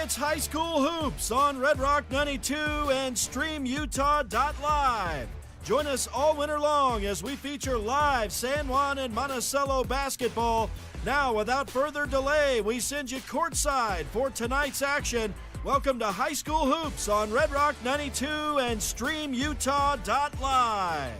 It's High School Hoops on Red Rock 92 and StreamUtah.Live. Join us all winter long as we feature live San Juan and Monticello basketball. Now, without further delay, we send you courtside for tonight's action. Welcome to High School Hoops on Red Rock 92 and StreamUtah.Live.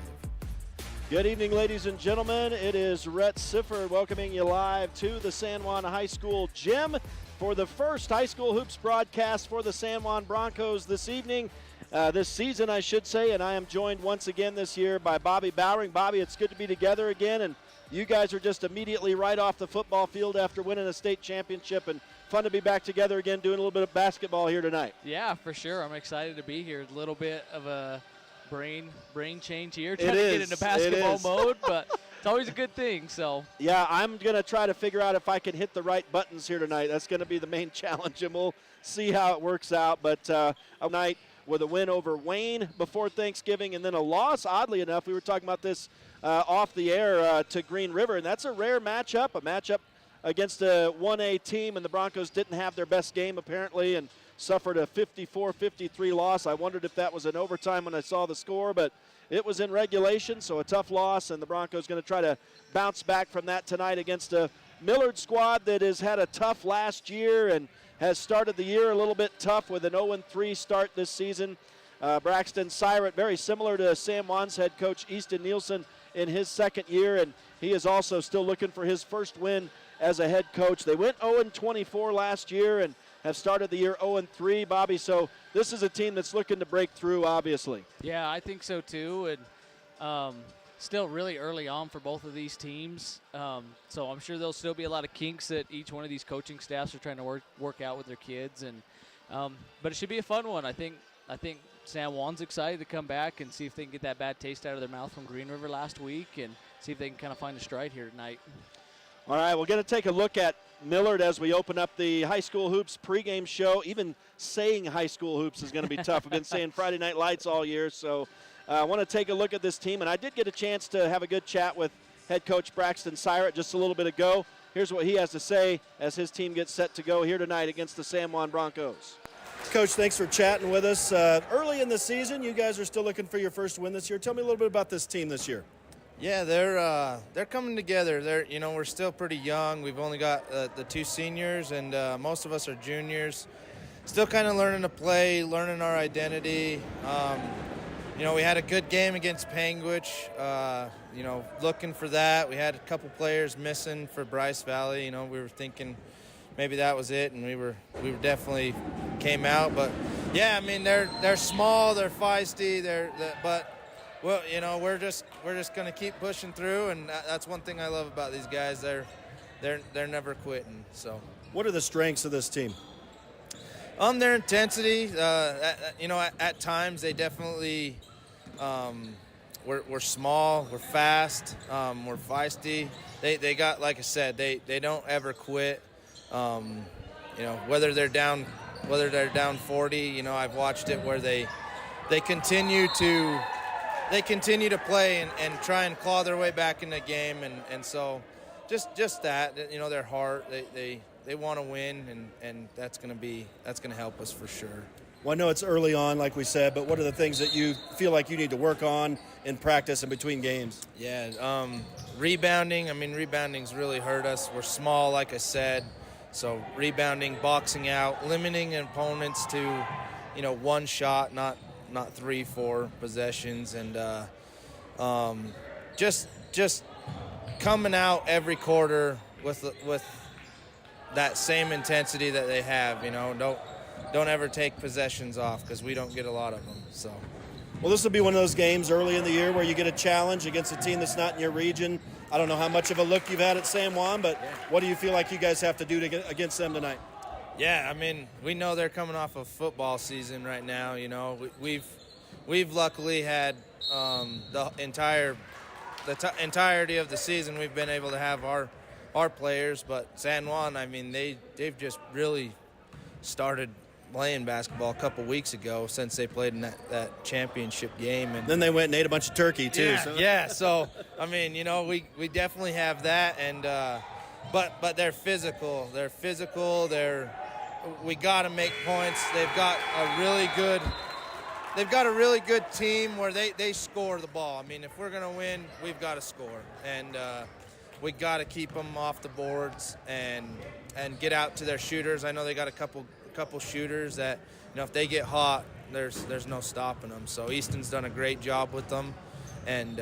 Good evening, ladies and gentlemen. It is Rhett Sifford welcoming you live to the San Juan High School gym for the first High School Hoops broadcast for the San Juan Broncos this evening. This season, I should say, and I am joined once again this year by Bobby Bowering. Bobby, it's good to be together again, and you guys are just immediately right off the football field after winning a state championship, and fun to be back together again doing a little bit of basketball here tonight. Yeah, for sure. I'm excited to be here. A little bit of a brain change here, trying to get into basketball mode, but it's always a good thing. So yeah, I'm going to try to figure out if I can hit the right buttons here tonight. That's going to be the main challenge, and we'll see how it works out. But a night with a win over Wayne before Thanksgiving, and then a loss, oddly enough, we were talking about this off the air, to Green River, and that's a rare matchup, against a 1A team, and the Broncos didn't have their best game apparently and suffered a 54-53 loss. I wondered if that was in overtime when I saw the score, but it was in regulation, so a tough loss, and the Broncos going to try to bounce back from that tonight against a Millard squad that has had a tough last year and has started the year a little bit tough with an 0-3 start this season. Braxton Syrett, very similar to San Juan's head coach Easton Nielsen in his second year, and he is also still looking for his first win as a head coach. They went 0-24 last year and have started the year 0-3, Bobby, so this is a team that's looking to break through, obviously. Yeah, I think so too, and still really early on for both of these teams, so I'm sure there'll still be a lot of kinks that each one of these coaching staffs are trying to work out with their kids, and but it should be a fun one. I think San Juan's excited to come back and see if they can get that bad taste out of their mouth from Green River last week and see if they can kind of find a stride here tonight. All right, we're going to take a look at Millard as we open up the High School Hoops pregame show. Even saying High School Hoops is going to be tough. We've been saying Friday Night Lights all year, so I want to take a look at this team. And I did get a chance to have a good chat with head coach Braxton Syrett just a little bit ago. Here's what he has to say as his team gets set to go here tonight against the San Juan Broncos. Coach, thanks for chatting with us. Early in the season, you guys are still looking for your first win this year. Tell me a little bit about this team this year. Yeah, they're coming together. We're still pretty young. We've only got the two seniors, and most of us are juniors. Still kind of learning to play, learning our identity. We had a good game against Panguitch. Looking for that. We had a couple players missing for Bryce Valley. We were thinking maybe that was it, and we were definitely came out. But yeah, I mean they're small, they're feisty, but. Well, we're just going to keep pushing through, and that's one thing I love about these guys. They're never quitting. So, what are the strengths of this team? Their intensity. At times they definitely we're small, we're fast, we're feisty. They got, like I said, they don't ever quit. Whether they're down 40. I've watched it where they continue to. They continue to play and try and claw their way back in the game, and so just that, their heart, they want to win, and that's going to help us for sure. Well, I know it's early on, like we said, but what are the things that you feel like you need to work on in practice and between games? Yeah, rebounding. I mean, rebounding's really hurt us. We're small, like I said, so rebounding, boxing out, limiting opponents to, one shot, not 3-4 possessions, and just coming out every quarter with that same intensity that they have. Don't ever take possessions off because we don't get a lot of them. So, well, this will be one of those games early in the year where you get a challenge against a team that's not in your region. I don't know how much of a look you've had at San Juan, but what do you feel like you guys have to do to get against them tonight? Yeah, I mean, we know they're coming off of football season right now. We've luckily had the entirety of the season. We've been able to have our players, but San Juan, I mean, they've just really started playing basketball a couple weeks ago since they played in that championship game, and then they went and ate a bunch of turkey too. Yeah. So I mean, we definitely have that, and but they're physical. They're we got to make points. They've got a really good team where they score the ball. I mean, if we're going to win, we've got to score. And we got to keep them off the boards and get out to their shooters. I know they got a couple shooters that, if they get hot, there's no stopping them. So Easton's done a great job with them. And,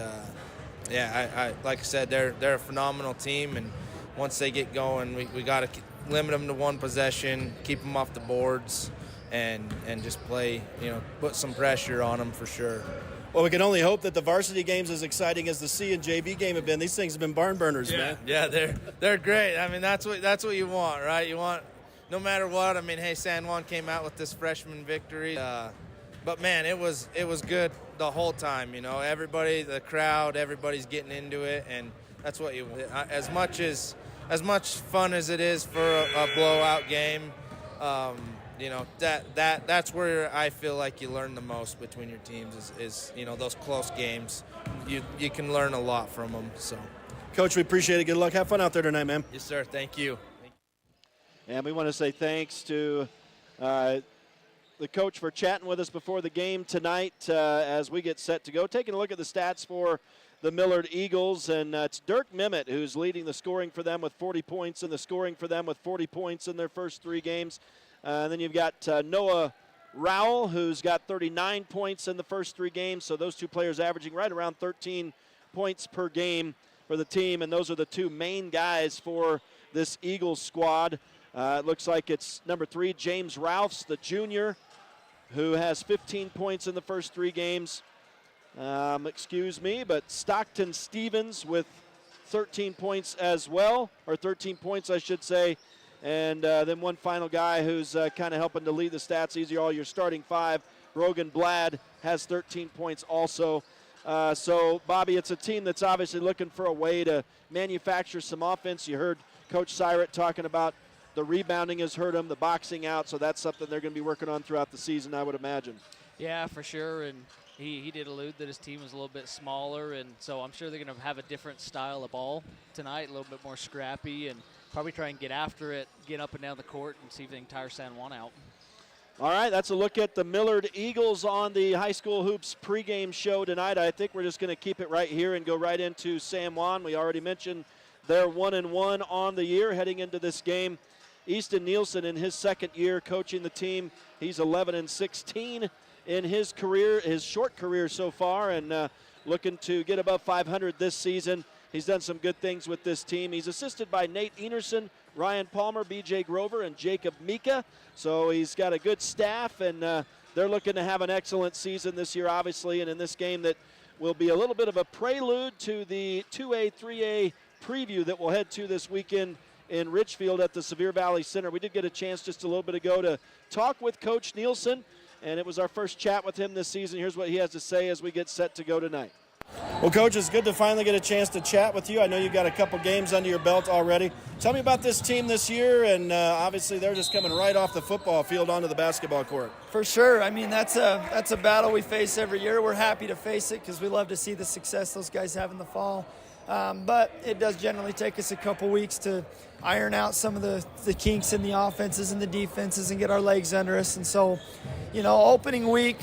I like I said, they're a phenomenal team. And once they get going, we got to limit them to one possession, keep them off the boards, and just play, put some pressure on them for sure. Well, we can only hope that the varsity game's as exciting as the C and JV game have been. These things have been barn burners, man. Yeah, they're great. I mean, that's what you want, right? You want, no matter what. I mean, hey, San Juan came out with this freshman victory, but man, it was good the whole time. Everybody, the crowd, everybody's getting into it, and that's what you want. As much fun as it is for a blowout game. That's where I feel like you learn the most between your teams is those close games. You can learn a lot from them. So, Coach, we appreciate it. Good luck. Have fun out there tonight, man. Yes, sir. Thank you. And we want to say thanks to the coach for chatting with us before the game tonight as we get set to go. Taking a look at the stats for the Millard Eagles, and it's Dirk Mimmet who's leading the scoring for them with 40 points and the scoring for them with 40 points in their first 3 games. And then you've got Noah Rowell, who's got 39 points in the first 3 games. So those 2 players averaging right around 13 points per game for the team. And those are the 2 main guys for this Eagles squad. It looks like it's number 3, James Rouse, the junior, who has 15 points in the first 3 games. But Stockton Stevens with 13 points as well, or 13 points, I should say. And then one final guy who's kind of helping to lead the stats. These are all your starting 5. Rogan Blad has 13 points also. So, Bobby, it's a team that's obviously looking for a way to manufacture some offense. You heard Coach Syrett talking about the rebounding has hurt them, the boxing out. So that's something they're going to be working on throughout the season, I would imagine. Yeah, for sure. And he did allude that his team was a little bit smaller. And so I'm sure they're going to have a different style of ball tonight, a little bit more scrappy, and probably try and get after it, get up and down the court, and see if they can tire San Juan out. All right, that's a look at the Millard Eagles on the High School Hoops pregame show tonight. I think we're just going to keep it right here and go right into San Juan. We already mentioned they're 1-1 on the year heading into this game. Easton Nielsen in his second year coaching the team. He's 11-16 in his career, his short career so far, and looking to get above 500 this season. He's done some good things with this team. He's assisted by Nate Enerson, Ryan Palmer, B.J. Grover, and Jacob Mika. So he's got a good staff, and they're looking to have an excellent season this year, obviously, and in this game that will be a little bit of a prelude to the 2A, 3A preview that we'll head to this weekend in Richfield at the Sevier Valley Center. We did get a chance just a little bit ago to talk with Coach Nielsen, and it was our first chat with him this season. Here's what he has to say as we get set to go tonight. Well, Coach, it's good to finally get a chance to chat with you. I know you've got a couple games under your belt already. Tell me about this team this year, and obviously they're just coming right off the football field onto the basketball court. For sure. I mean, that's a battle we face every year. We're happy to face it because we love to see the success those guys have in the fall. But it does generally take us a couple weeks to iron out some of the kinks in the offenses and the defenses and get our legs under us. And so, opening week,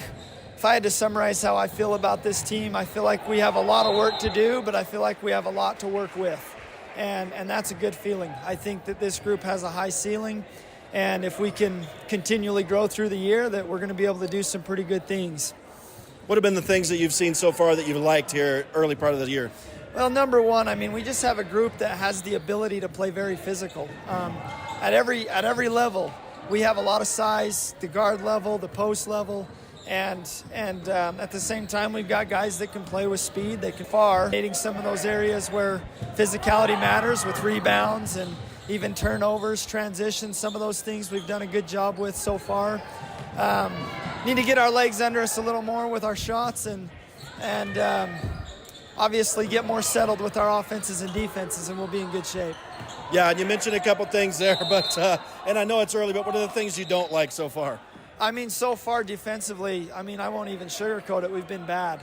if I had to summarize how I feel about this team, I feel like we have a lot of work to do, but I feel like we have a lot to work with. And that's a good feeling. I think that this group has a high ceiling, and if we can continually grow through the year, that we're going to be able to do some pretty good things. What have been the things that you've seen so far that you've liked here early part of the year? Well, number one, I mean, we just have a group that has the ability to play very physical. At every level, we have a lot of size, the guard level, the post level, and at the same time, we've got guys that can play with speed, they can far, hitting some of those areas where physicality matters with rebounds and even turnovers, transitions, some of those things we've done a good job with so far. Need to get our legs under us a little more with our shots and obviously get more settled with our offenses and defenses, and we'll be in good shape. Yeah, and you mentioned a couple things there, but and I know it's early, but what are the things you don't like so far? I mean, so far defensively, I mean, I won't even sugarcoat it. We've been bad.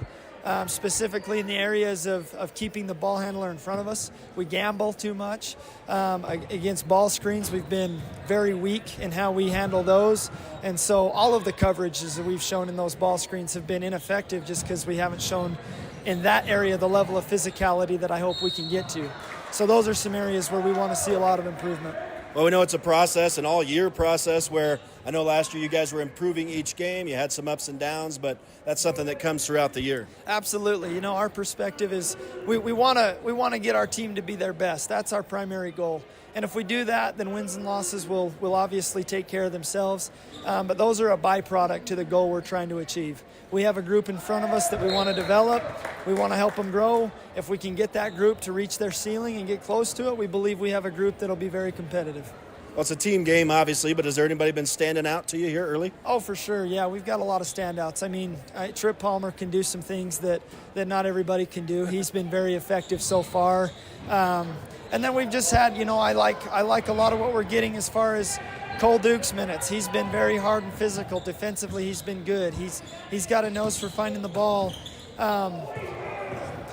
specifically in the areas of keeping the ball handler in front of us. We gamble too much. Against ball screens, we've been very weak in how we handle those. And so all of the coverages that we've shown in those ball screens have been ineffective just because we haven't shown in that area the level of physicality that I hope we can get to. So those are some areas where we want to see a lot of improvement. Well, we know it's a process, an all-year process, where I know last year you guys were improving each game. You had some ups and downs, but that's something that comes throughout the year. Absolutely. You know, our perspective is we want to get our team to be their best. That's our primary goal. And if we do that, then wins and losses will obviously take care of themselves. But those are a byproduct to the goal we're trying to achieve. We have a group in front of us that we want to develop. We want to help them grow. If we can get that group to reach their ceiling and get close to it, we believe we have a group that'll be very competitive. Well, it's a team game, obviously, but has there anybody been standing out to you here early? Oh, for sure. Yeah, we've got a lot of standouts. I mean, Trip Palmer can do some things that not everybody can do. He's been very effective so far. And then we've just had, you know, I like a lot of what we're getting as far as Cole Duke's minutes. He's been very hard and physical. Defensively, he's been good. He's got a nose for finding the ball.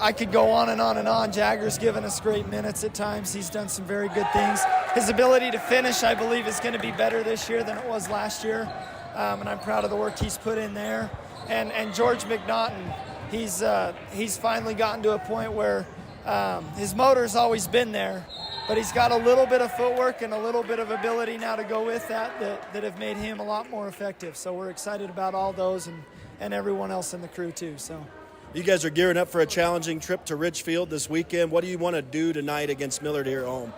I could go on and on and on. Jagger's given us great minutes at times. He's done some very good things. His ability to finish, I believe, is going to be better this year than it was last year. And I'm proud of the work he's put in there. And George McNaughton, he's finally gotten to a point where his motor's always been there, but he's got a little bit of footwork and a little bit of ability now to go with that have made him a lot more effective. So we're excited about all those and everyone else in the crew too. So. You guys are gearing up for a challenging trip to Richfield this weekend. What do you want to do tonight against Millard here at home?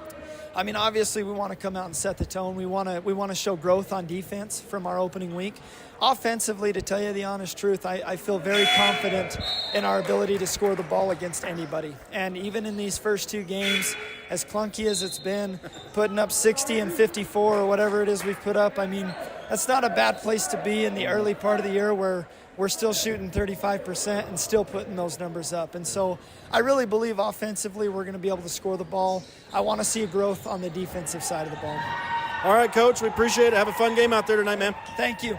I mean, obviously we want to come out and set the tone. We want to show growth on defense from our opening week. Offensively, to tell you the honest truth, I feel very confident in our ability to score the ball against anybody. And even in these first two games, as clunky as it's been, putting up 60 and 54 or whatever it is we've put up, I mean, that's not a bad place to be in the early part of the year where we're still shooting 35% and still putting those numbers up. And so I really believe offensively we're going to be able to score the ball. I want to see a growth on the defensive side of the ball. All right, Coach, we appreciate it. Have a fun game out there tonight, man. Thank you.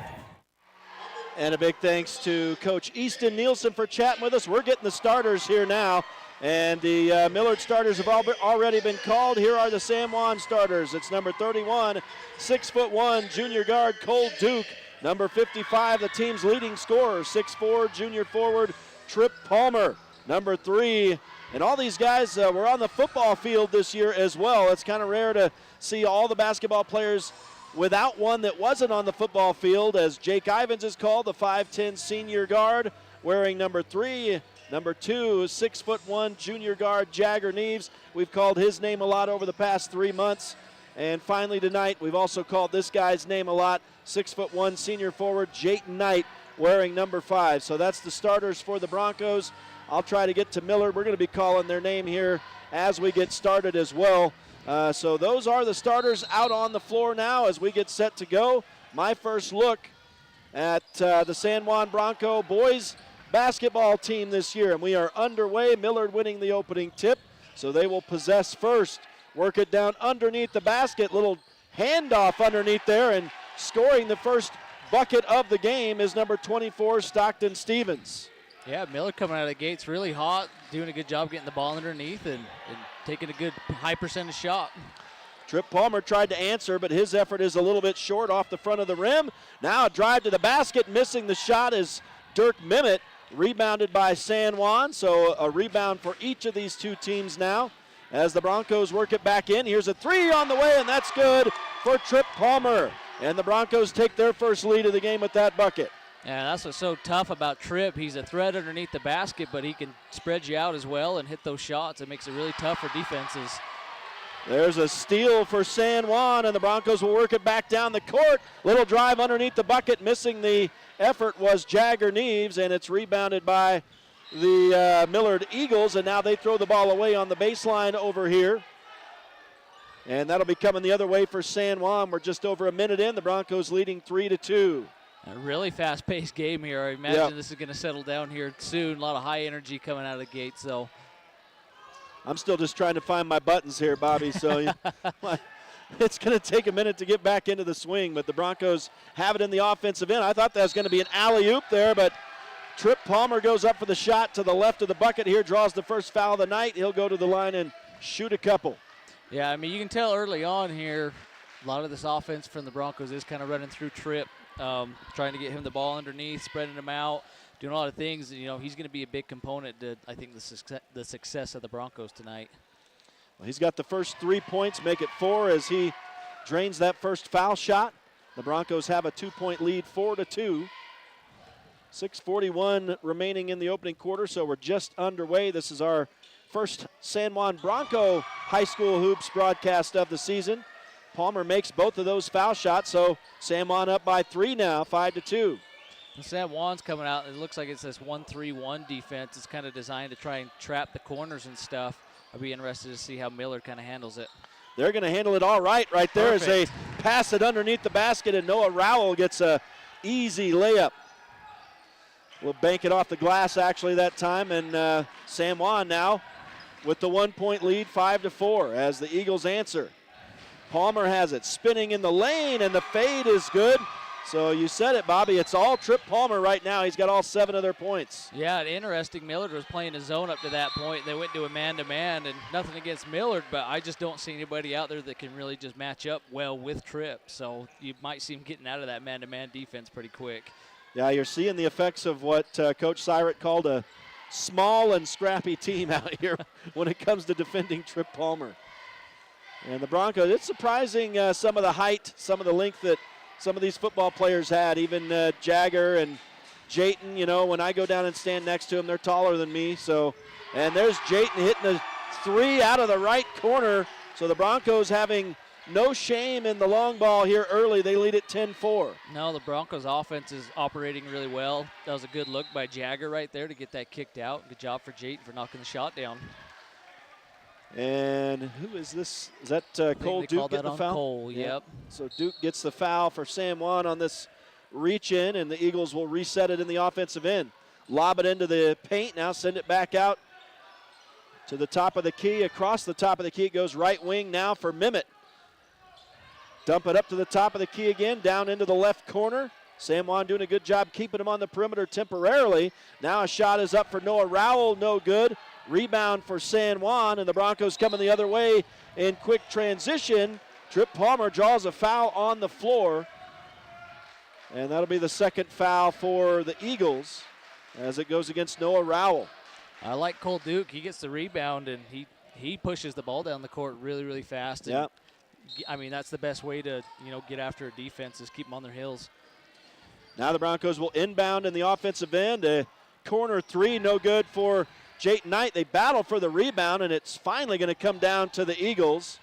And a big thanks to Coach Easton Nielsen for chatting with us. We're getting the starters here now. And the Millard starters have already been called. Here are the San Juan starters. It's number 31, 6'1", junior guard Cole Duke. Number 55, the team's leading scorer, 6'4", junior forward Trip Palmer. Number 3, and all these guys were on the football field this year as well. It's kind of rare to see all the basketball players without one that wasn't on the football field, as Jake Ivins is called, the 5'10" senior guard, wearing number 3. Number 2, 6'1", junior guard Jagger Neves. We've called his name a lot over the past 3 months. And finally tonight, we've also called this guy's name a lot, 6'1", senior forward Jayton Knight, wearing number 5. So that's the starters for the Broncos. I'll try to get to Millard. We're going to be calling their name here as we get started as well. So those are the starters out on the floor now as we get set to go. My first look at the San Juan Bronco boys basketball team this year, and we are underway. Millard winning the opening tip, so they will possess first. Work it down underneath the basket. Little handoff underneath there, and scoring the first bucket of the game is number 24, Stockton Stevens. Yeah, Millard coming out of the gates really hot, doing a good job getting the ball underneath and taking a good high percentage shot. Trip Palmer tried to answer, but his effort is a little bit short off the front of the rim. Now a drive to the basket, missing the shot is Dirk Mimmet, rebounded by San Juan. So a rebound for each of these two teams now as the Broncos work it back in. Here's a 3 on the way, and that's good for Trip Palmer. And the Broncos take their first lead of the game with that bucket. Yeah, that's what's so tough about Trip. He's a threat underneath the basket, but he can spread you out as well and hit those shots. It makes it really tough for defenses. There's a steal for San Juan, and the Broncos will work it back down the court. Little drive underneath the bucket. Missing the effort was Jagger Neves, and it's rebounded by the Millard Eagles, and now they throw the ball away on the baseline over here. And that'll be coming the other way for San Juan. We're just over a minute in. The Broncos leading 3-2. A really fast-paced game here. I imagine This is going to settle down here soon. A lot of high energy coming out of the gate. So I'm still just trying to find my buttons here, Bobby. So it's going to take a minute to get back into the swing. But the Broncos have it in the offensive end. I thought that was going to be an alley-oop there, but Trip Palmer goes up for the shot to the left of the bucket here, draws the first foul of the night. He'll go to the line and shoot a couple. Yeah, I mean, you can tell early on here, a lot of this offense from the Broncos is kind of running through Trip, trying to get him the ball underneath, spreading him out, doing a lot of things. You know, he's going to be a big component to, I think, the success of the Broncos tonight. Well, he's got the first 3 points, make it 4 as he drains that first foul shot. The Broncos have a 2-point lead, 4-2. 6:41 remaining in the opening quarter, so we're just underway. This is our first San Juan Bronco High School Hoops broadcast of the season. Palmer makes both of those foul shots, so San Juan up by 3 now, 5-2. And San Juan's coming out. It looks like it's this 1-3-1 defense. It's kind of designed to try and trap the corners and stuff. I'll be interested to see how Millard kind of handles it. They're going to handle it all right there. Perfect. As they pass it underneath the basket, and Noah Rowell gets a easy layup. We'll bank it off the glass actually that time, and San Juan now with the 1-point lead, 5-4 as the Eagles answer. Palmer has it, spinning in the lane, and the fade is good. So you said it, Bobby, it's all Trip Palmer right now. He's got all 7 of their points. Yeah, interesting. Millard was playing his zone up to that point. They went to a man-to-man, and nothing against Millard, but I just don't see anybody out there that can really just match up well with Trip. So you might see him getting out of that man-to-man defense pretty quick. Yeah, you're seeing the effects of what Coach Syrett called a small and scrappy team out here when it comes to defending Trip Palmer. And the Broncos, it's surprising some of the height, some of the length that some of these football players had, even Jagger and Jayton. You know, when I go down and stand next to them, they're taller than me. So, and there's Jayton hitting a 3 out of the right corner. So the Broncos having no shame in the long ball here early. They lead at 10-4. No, the Broncos offense is operating really well. That was a good look by Jagger right there to get that kicked out. Good job for Jayton for knocking the shot down. And who is this? Is that Cole Duke getting the foul? Cole, yep. So Duke gets the foul for San Juan on this reach in, and the Eagles will reset it in the offensive end. Lob it into the paint, now send it back out to the top of the key. Across the top of the key, it goes right wing now for Mimit. Dump it up to the top of the key again, down into the left corner. San Juan doing a good job keeping him on the perimeter temporarily. Now a shot is up for Noah Rowell, no good. Rebound for San Juan, and the Broncos coming the other way in quick transition. Trip Palmer draws a foul on the floor, and that'll be the second foul for the Eagles as it goes against Noah Rowell. I like Cole Duke. He gets the rebound, and he pushes the ball down the court really, really fast. And I mean, that's the best way to, get after a defense is keep them on their heels. Now the Broncos will inbound in the offensive end. A corner 3, no good for Jayton Knight. They battle for the rebound, and it's finally going to come down to the Eagles.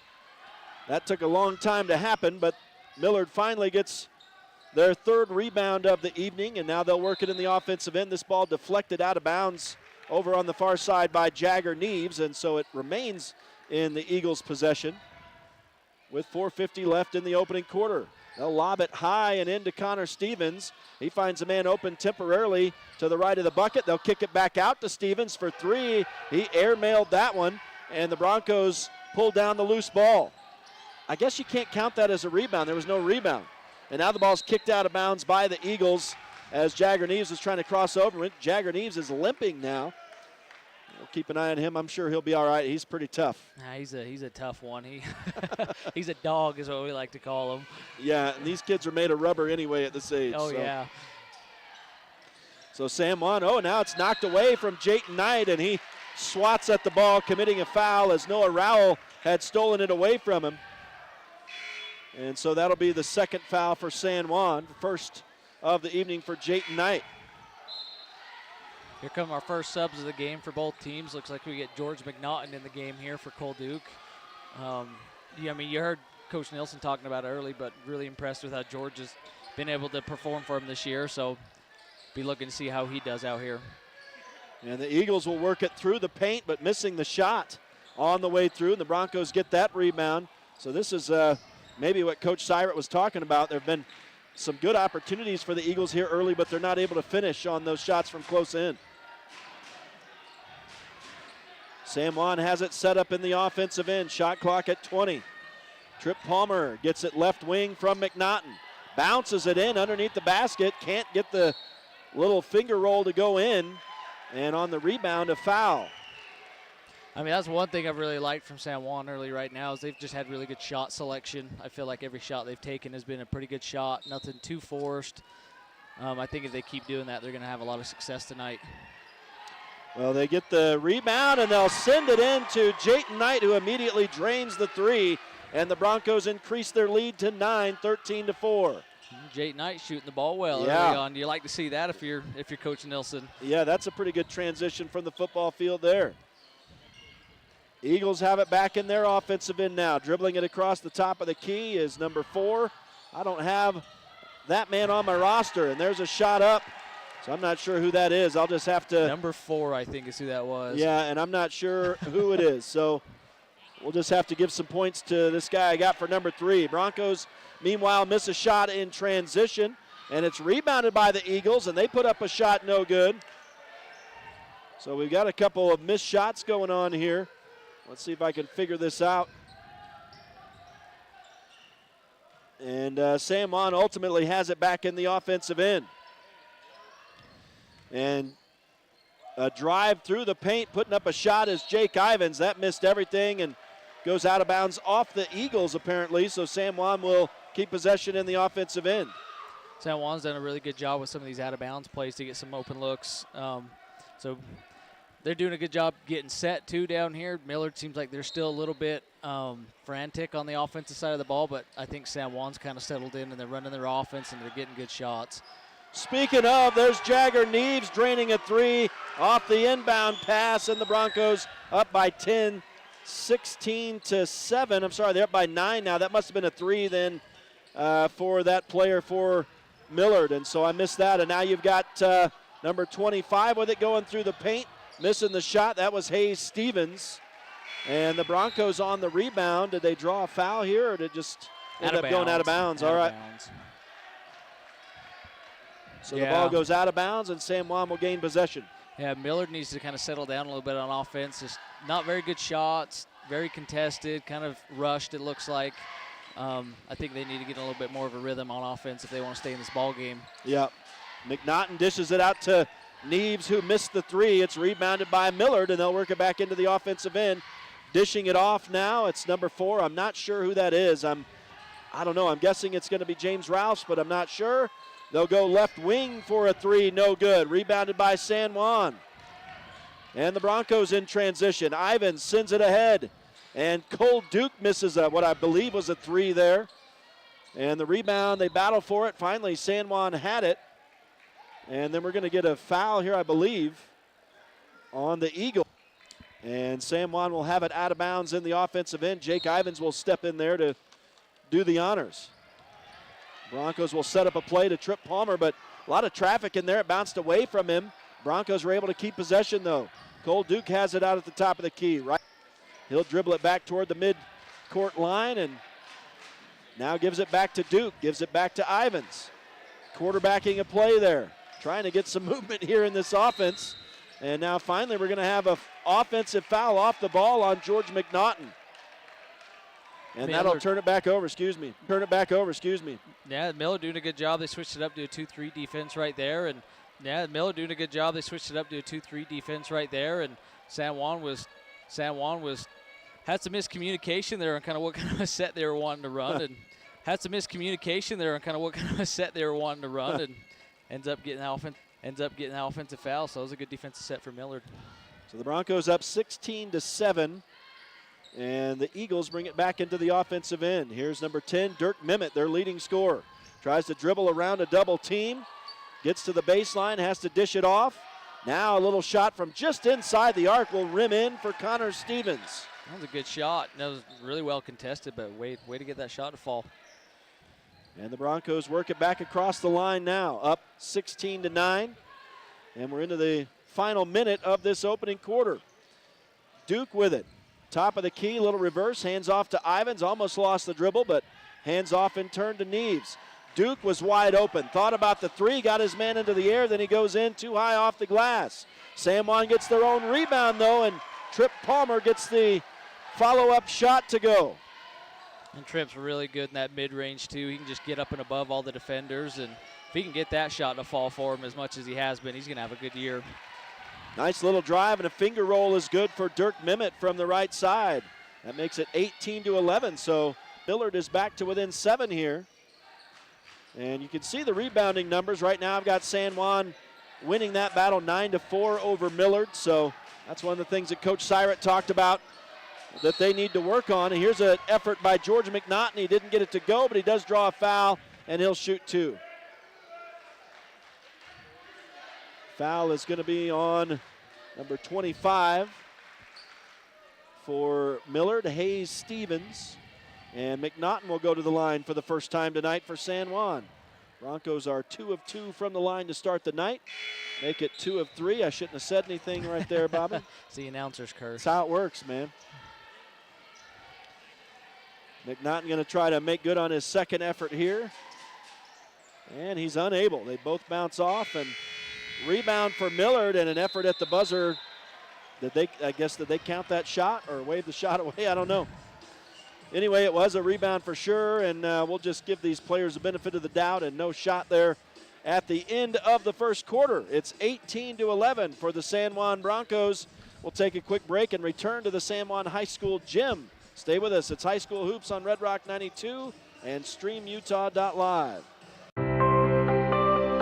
That took a long time to happen, but Millard finally gets their 3rd rebound of the evening, and now they'll work it in the offensive end. This ball deflected out of bounds over on the far side by Jagger Neves, and so it remains in the Eagles' possession with 4:50 left in the opening quarter. They'll lob it high and into Connor Stevens. He finds a man open temporarily to the right of the bucket. They'll kick it back out to Stevens for 3. He airmailed that one, and the Broncos pull down the loose ball. I guess you can't count that as a rebound. There was no rebound. And now the ball's kicked out of bounds by the Eagles as Jagger Neves is trying to cross over it. Jagger Neves is limping now. We'll keep an eye on him. I'm sure he'll be all right. He's pretty tough. He's a tough one. He's a dog is what we like to call him. Yeah, and these kids are made of rubber anyway at this age. Oh, yeah. So San Juan, now it's knocked away from Jayton Knight, and he swats at the ball, committing a foul as Noah Rowell had stolen it away from him. And so that'll be the second foul for San Juan, first of the evening for Jayton Knight. Here come our first subs of the game for both teams. Looks like we get George McNaughton in the game here for Cole Duke. You heard Coach Nielsen talking about it early, but really impressed with how George has been able to perform for him this year. So be looking to see how he does out here. And the Eagles will work it through the paint, but missing the shot on the way through. And the Broncos get that rebound. So this is maybe what Coach Syrett was talking about. There have been some good opportunities for the Eagles here early, but they're not able to finish on those shots from close in. San Juan has it set up in the offensive end. Shot clock at 20. Trip Palmer gets it left wing from McNaughton. Bounces it in underneath the basket. Can't get the little finger roll to go in, and on the rebound, a foul. I mean, that's one thing I've really liked from San Juan early right now is they've just had really good shot selection. I feel like every shot they've taken has been a pretty good shot, nothing too forced. I think if they keep doing that, they're going to have a lot of success tonight. Well, they get the rebound, and they'll send it in to Jayton Knight, who immediately drains the three, and the Broncos increase their lead to 9, 13-4. Jayton Knight shooting the ball well early on. You like to see that if you're Coach Nilsson. Yeah, that's a pretty good transition from the football field there. Eagles have it back in their offensive end now. Dribbling it across the top of the key is number 4. I don't have that man on my roster, and there's a shot up. So I'm not sure who that is. I'll just have to. Number 4, I think, is who that was. Yeah, and I'm not sure who it is. So we'll just have to give some points to this guy I got for number 3. Broncos, meanwhile, miss a shot in transition, and it's rebounded by the Eagles, and they put up a shot no good. So we've got a couple of missed shots going on here. Let's see if I can figure this out. And San Juan ultimately has it back in the offensive end. And a drive through the paint, putting up a shot is Jake Ivins. That missed everything and goes out of bounds off the Eagles, apparently. So San Juan will keep possession in the offensive end. San Juan's done a really good job with some of these out-of-bounds plays to get some open looks. So they're doing a good job getting set, too, down here. Millard seems like they're still a little bit frantic on the offensive side of the ball, but I think San Juan's kind of settled in, and they're running their offense, and they're getting good shots. Speaking of, there's Jagger Neves draining a 3 off the inbound pass, and the Broncos up by 10, 16-7. I'm sorry, they're up by 9 now. That must have been a 3 then for that player for Millard, and so I missed that. And now you've got number 25 with it going through the paint, missing the shot. That was Hayes Stevens. And the Broncos on the rebound. Did they draw a foul here, or did it just end up going out of bounds? All right. So the ball goes out of bounds, and San Juan will gain possession. Yeah, Millard needs to kind of settle down a little bit on offense. Just not very good shots, very contested, kind of rushed, it looks like. I think they need to get a little bit more of a rhythm on offense if they want to stay in this ball game. Yeah. McNaughton dishes it out to Neves, who missed the 3. It's rebounded by Millard, and they'll work it back into the offensive end. Dishing it off now, it's number 4. I'm not sure who that is. I don't know. I'm guessing it's going to be James Rouse, but I'm not sure. They'll go left wing for a 3, no good. Rebounded by San Juan. And the Broncos in transition. Ivins sends it ahead. And Cole Duke misses what I believe was a 3 there. And the rebound, they battle for it. Finally, San Juan had it. And then we're going to get a foul here, I believe, on the Eagle. And San Juan will have it out of bounds in the offensive end. Jake Ivins will step in there to do the honors. Broncos will set up a play to trip Palmer, but a lot of traffic in there. It bounced away from him. Broncos were able to keep possession, though. Cole Duke has it out at the top of the key. Right, he'll dribble it back toward the mid-court line, and now gives it back to Duke. Gives it back to Ivins. Quarterbacking a play there. Trying to get some movement here in this offense. And now finally we're going to have an offensive foul off the ball on George McNaughton. And that'll turn it back over, Yeah, Miller doing a good job. They switched it up to a 2-3 defense right there. And yeah, Miller doing a good job. They switched it up to a 2-3 defense right there. And San Juan had some miscommunication there on kind of what kind of a set they were wanting to run. And ends up getting the offensive foul. So it was a good defensive set for Millard. So the Broncos up 16-7. And the Eagles bring it back into the offensive end. Here's number 10, Dirk Mimmet, their leading scorer. Tries to dribble around a double team. Gets to the baseline, has to dish it off. Now a little shot from just inside the arc will rim in for Connor Stevens. That was a good shot. That was really well contested, but way to get that shot to fall. And the Broncos work it back across the line now, up 16-9. And we're into the final minute of this opening quarter. Duke with it. Top of the key, little reverse, hands off to Ivins, almost lost the dribble, but hands off in turn to Neves. Duke was wide open, thought about the 3, got his man into the air, then he goes in too high off the glass. San Juan gets their own rebound though, and Trip Palmer gets the follow-up shot to go. And Tripp's really good in that mid-range too. He can just get up and above all the defenders, and if he can get that shot to fall for him as much as he has been, he's going to have a good year. Nice little drive, and a finger roll is good for Dirk Mimmet from the right side. That makes it 18-11, so Millard is back to within 7 here. And you can see the rebounding numbers. Right now I've got San Juan winning that battle 9-4 over Millard, so that's one of the things that Coach Syrett talked about that they need to work on. And here's an effort by George McNaughton. He didn't get it to go, but he does draw a foul, and he'll shoot 2. Foul is going to be on number 25 for Millard, Hayes Stevens. And McNaughton will go to the line for the first time tonight for San Juan. Broncos are 2 of 2 from the line to start the night. Make it 2 of 3. I shouldn't have said anything right there, Bobby. It's the announcer's curse. That's how it works, man. McNaughton going to try to make good on his second effort here. And he's unable. They both bounce off, and rebound for Millard, and an effort at the buzzer. Did they count that shot or wave the shot away? I don't know. Anyway, it was a rebound for sure, and we'll just give these players the benefit of the doubt, and no shot there at the end of the first quarter. It's 18-11 for the San Juan Broncos. We'll take a quick break and return to the San Juan High School gym. Stay with us. It's High School Hoops on Red Rock 92 and StreamUtah.Live.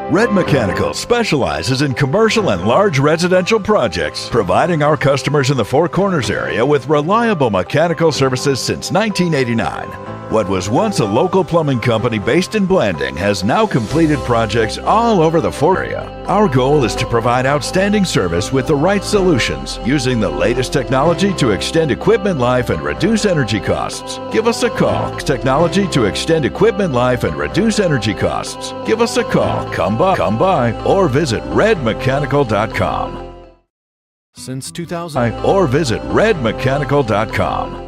Red Mechanical specializes in commercial and large residential projects, providing our customers in the Four Corners area with reliable mechanical services since 1989. What was once a local plumbing company based in Blanding has now completed projects all over the Four area. Our goal is to provide outstanding service with the right solutions, using the latest technology to extend equipment life and reduce energy costs. Give us a call. Technology to extend equipment life and reduce energy costs. Give us a call. Come by, or visit redmechanical.com. Since 2000, or visit redmechanical.com.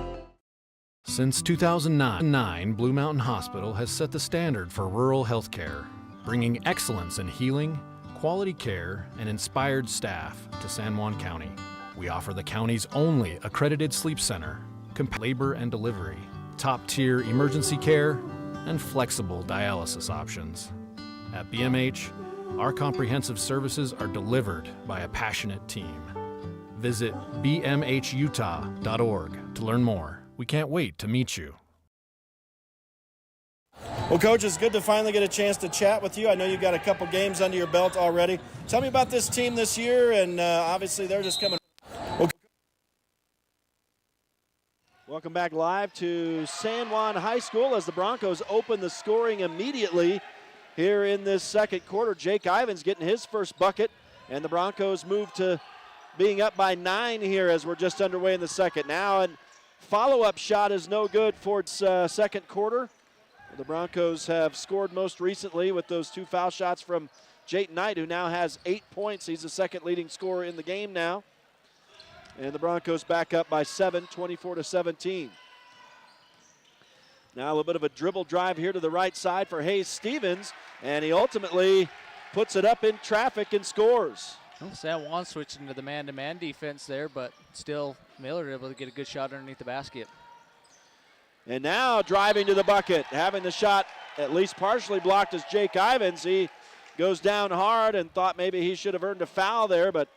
Since 2009, Blue Mountain Hospital has set the standard for rural healthcare, bringing excellence in healing, quality care, and inspired staff to San Juan County. We offer the county's only accredited sleep center, labor and delivery, top-tier emergency care, and flexible dialysis options. At BMH, our comprehensive services are delivered by a passionate team. Visit bmhutah.org to learn more. We can't wait to meet you. Well, Coach, it's good to finally get a chance to chat with you. I know you've got a couple games under your belt already. Tell me about this team this year, and obviously they're just coming. Welcome back live to San Juan High School as the Broncos open the scoring immediately here in this second quarter. Jake Ivins getting his first bucket, and the Broncos move to being up by 9 here as we're just underway in the second. Now, and follow-up shot is no good for its second quarter. The Broncos have scored most recently with those 2 foul shots from Jayton Knight, who now has 8 points. He's the second leading scorer in the game now. And the Broncos back up by 7, 24-17. Now a little bit of a dribble drive here to the right side for Hayes Stevens, and he ultimately puts it up in traffic and scores. Well, San Juan switching to the man-to-man defense there, but still Millard able to get a good shot underneath the basket. And now driving to the bucket, having the shot at least partially blocked is Jake Ivins. He goes down hard and thought maybe he should have earned a foul there, but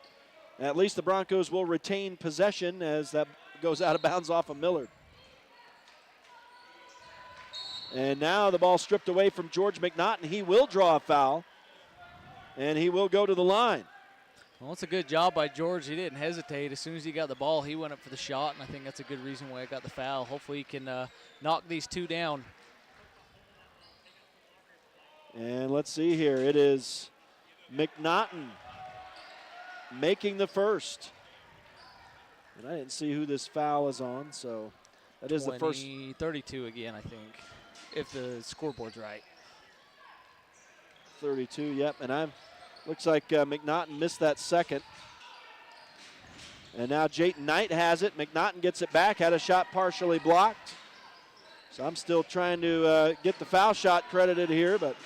at least the Broncos will retain possession as that goes out of bounds off of Millard. And now the ball stripped away from George McNaughton. He will draw a foul, and he will go to the line. Well, it's a good job by George. He didn't hesitate. As soon as he got the ball, he went up for the shot, and I think that's a good reason why I got the foul. Hopefully he can knock these 2 down. And let's see here. It is McNaughton making the first. And I didn't see who this foul is on, so that is the first. 32 again, I think, if the scoreboard's right. 32, yep. And looks like McNaughton missed that second. And now Jayton Knight has it. McNaughton gets it back, had a shot partially blocked. So I'm still trying to get the foul shot credited here, but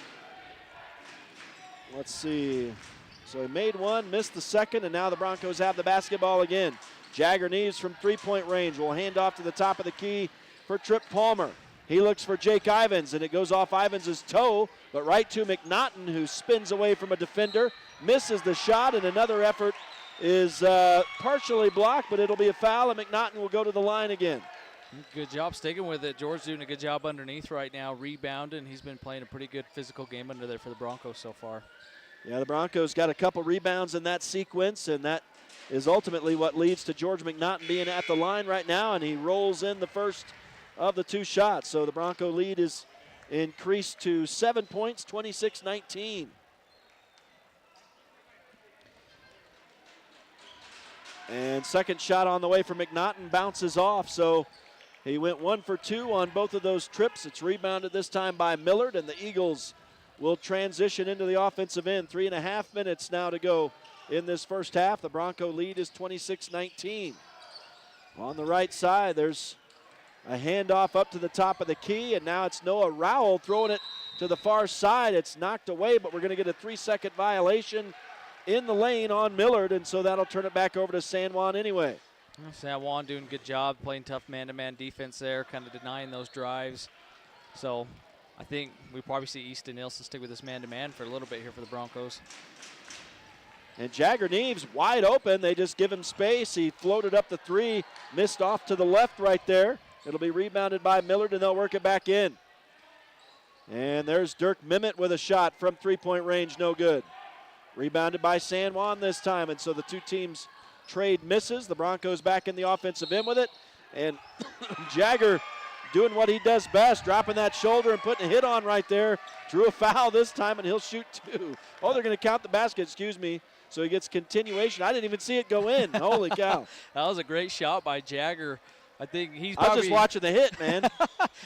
let's see. So he made one, missed the second, and now the Broncos have the basketball again. Jagger Neves from 3-point range will hand off to the top of the key for Trip Palmer. He looks for Jake Ivins, and it goes off Ivins' toe, but right to McNaughton, who spins away from a defender, misses the shot, and another effort is partially blocked, but it'll be a foul, and McNaughton will go to the line again. Good job sticking with it. George doing a good job underneath right now, rebounding. He's been playing a pretty good physical game under there for the Broncos so far. Yeah, the Broncos got a couple rebounds in that sequence, and that is ultimately what leads to George McNaughton being at the line right now, and he rolls in the first of the 2 shots. So the Bronco lead is increased to 7 points, 26-19. And second shot on the way for McNaughton bounces off, so he went 1 for 2 on both of those trips. It's rebounded this time by Millard, and the Eagles will transition into the offensive end. 3.5 minutes now to go in this first half. The Bronco lead is 26-19. On the right side, there's a handoff up to the top of the key, and now it's Noah Rowell throwing it to the far side. It's knocked away, but we're going to get a 3-second violation in the lane on Millard, and so that'll turn it back over to San Juan anyway. San Juan doing a good job playing tough man-to-man defense there, kind of denying those drives. So I think we probably see Easton Nilsson stick with this man-to-man for a little bit here for the Broncos. And Jagger Neves wide open. They just give him space. He floated up the 3, missed off to the left right there. It'll be rebounded by Millard, and they'll work it back in. And there's Dirk Mimmet with a shot from 3-point range, no good. Rebounded by San Juan this time, and so the 2 teams trade misses. The Broncos back in the offensive end with it, and Jagger doing what he does best, dropping that shoulder and putting a hit on right there. Drew a foul this time, and he'll shoot 2. Oh, they're going to count the basket, excuse me. So he gets continuation. I didn't even see it go in. Holy cow. That was a great shot by Jagger. I think he's I was just watching the hit, man.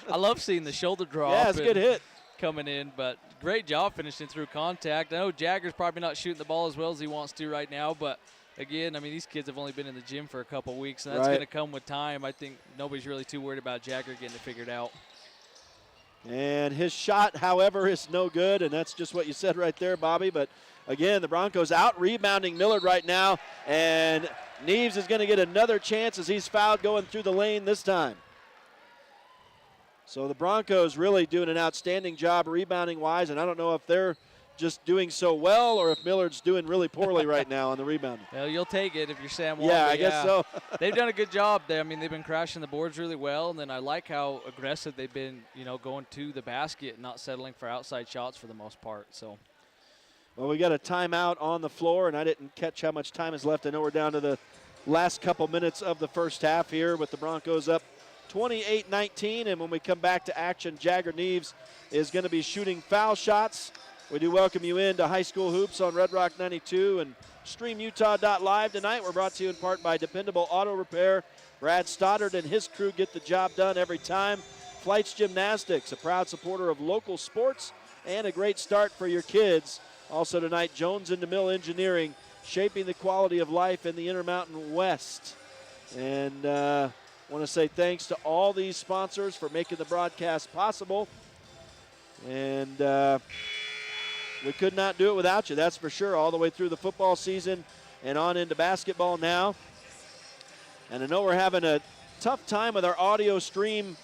I love seeing the shoulder drop. Yeah, it's a good hit. Coming in, but great job finishing through contact. I know Jagger's probably not shooting the ball as well as he wants to right now, but again, I mean, these kids have only been in the gym for a couple weeks, and that's going to come with time. I think nobody's really too worried about Jagger getting it figured out. And his shot, however, is no good, and that's just what you said right there, Bobby. But again, the Broncos out rebounding Millard right now, and Neves is going to get another chance as he's fouled going through the lane this time. So the Broncos really doing an outstanding job rebounding-wise, and I don't know if they're just doing so well or if Millard's doing really poorly right now on the rebounding. Well, you'll take it if you're Sam Juan. Yeah, I guess so. They've done a good job there. I mean, they've been crashing the boards really well, and then I like how aggressive they've been, you know, going to the basket and not settling for outside shots for the most part. So, well, we got a timeout on the floor, and I didn't catch how much time is left. I know we're down to the last couple minutes of the first half here with the Broncos up 28-19, and when we come back to action, Jagger Neves is going to be shooting foul shots. We do welcome you into High School Hoops on Red Rock 92 and StreamUtah.Live tonight. We're brought to you in part by Dependable Auto Repair. Brad Stoddard and his crew get the job done every time. Flights Gymnastics, a proud supporter of local sports and a great start for your kids. Also tonight, Jones and DeMille Engineering, shaping the quality of life in the Intermountain West. And I want to say thanks to all these sponsors for making the broadcast possible. And we could not do it without you, that's for sure, all the way through the football season and on into basketball now. And I know we're having a tough time with our audio stream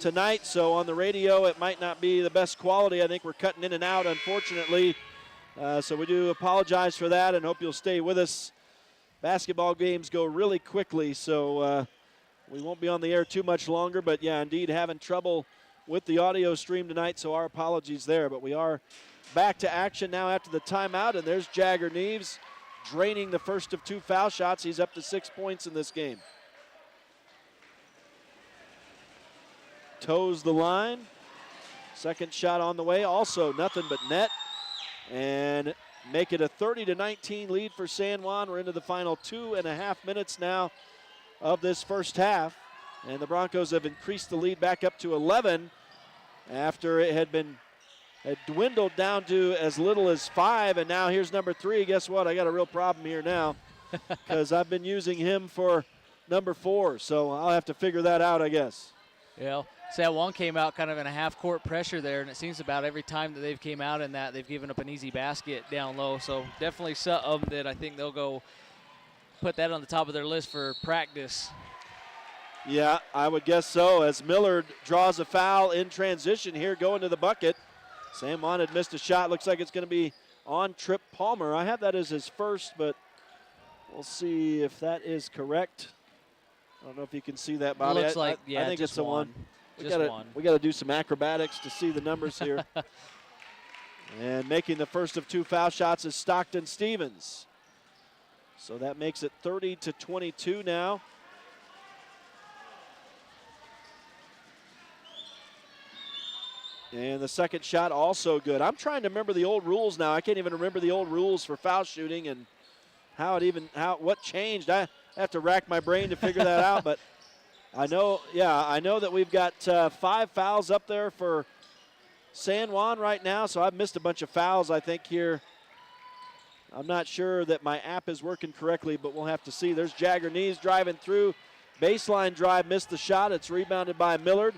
tonight, so on the radio it might not be the best quality. I think we're cutting in and out, unfortunately. So we do apologize for that and hope you'll stay with us. Basketball games go really quickly, so we won't be on the air too much longer. But, yeah, indeed, having trouble with the audio stream tonight, so our apologies there. But we are back to action now after the timeout, and there's Jagger Neves draining the first of 2 foul shots. He's up to 6 points in this game. Toes the line. Second shot on the way, also nothing but net. And make it a 30-19 lead for San Juan. We're into the final 2.5 minutes now of this first half. And the Broncos have increased the lead back up to 11 after it had dwindled down to as little as 5. And now here's number 3. Guess what? I got a real problem here now because I've been using him for number 4. So I'll have to figure that out, I guess. Yeah, San Juan came out kind of in a half-court pressure there, and it seems about every time that they've came out in that, they've given up an easy basket down low. So definitely something that I think they'll go put that on the top of their list for practice. Yeah, I would guess so, as Millard draws a foul in transition here going to the bucket. San Juan had missed a shot. Looks like it's going to be on Trip Palmer. I have that as his first, but we'll see if that is correct. I don't know if you can see that, Bobby. Looks like, I think it's the one. We got to do some acrobatics to see the numbers here. And making the first of 2 foul shots is Stockton Stevens. So that makes it 30-22 now. And the second shot also good. I'm trying to remember the old rules now. I can't even remember the old rules for foul shooting and what changed. I have to rack my brain to figure that out, but I know that we've got 5 fouls up there for San Juan right now, so I've missed a bunch of fouls, I think, here. I'm not sure that my app is working correctly, but we'll have to see. There's Jagger Neves driving through. Baseline drive, missed the shot. It's rebounded by Millard,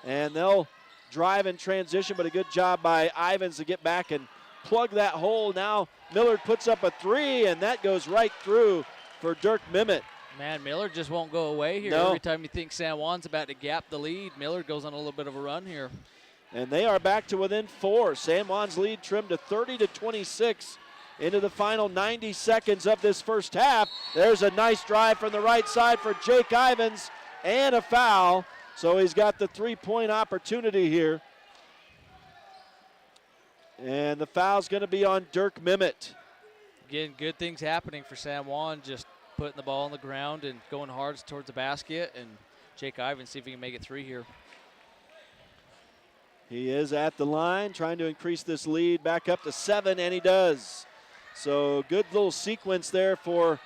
and they'll drive in transition, but a good job by Ivins to get back and plug that hole. Now Millard puts up a 3, and that goes right through for Dirk Mimmet. Man, Millard just won't go away here. No. Every time you think San Juan's about to gap the lead, Millard goes on a little bit of a run here. And they are back to within 4. San Juan's lead trimmed to 30-26 into the final 90 seconds of this first half. There's a nice drive from the right side for Jake Ivins and a foul. So he's got the 3-point opportunity here. And the foul's going to be on Dirk Mimmet. Again, good things happening for San Juan, just putting the ball on the ground and going hard towards the basket. And Jake Ivins, see if he can make it 3 here. He is at the line, trying to increase this lead back up to 7, and he does. So good little sequence there for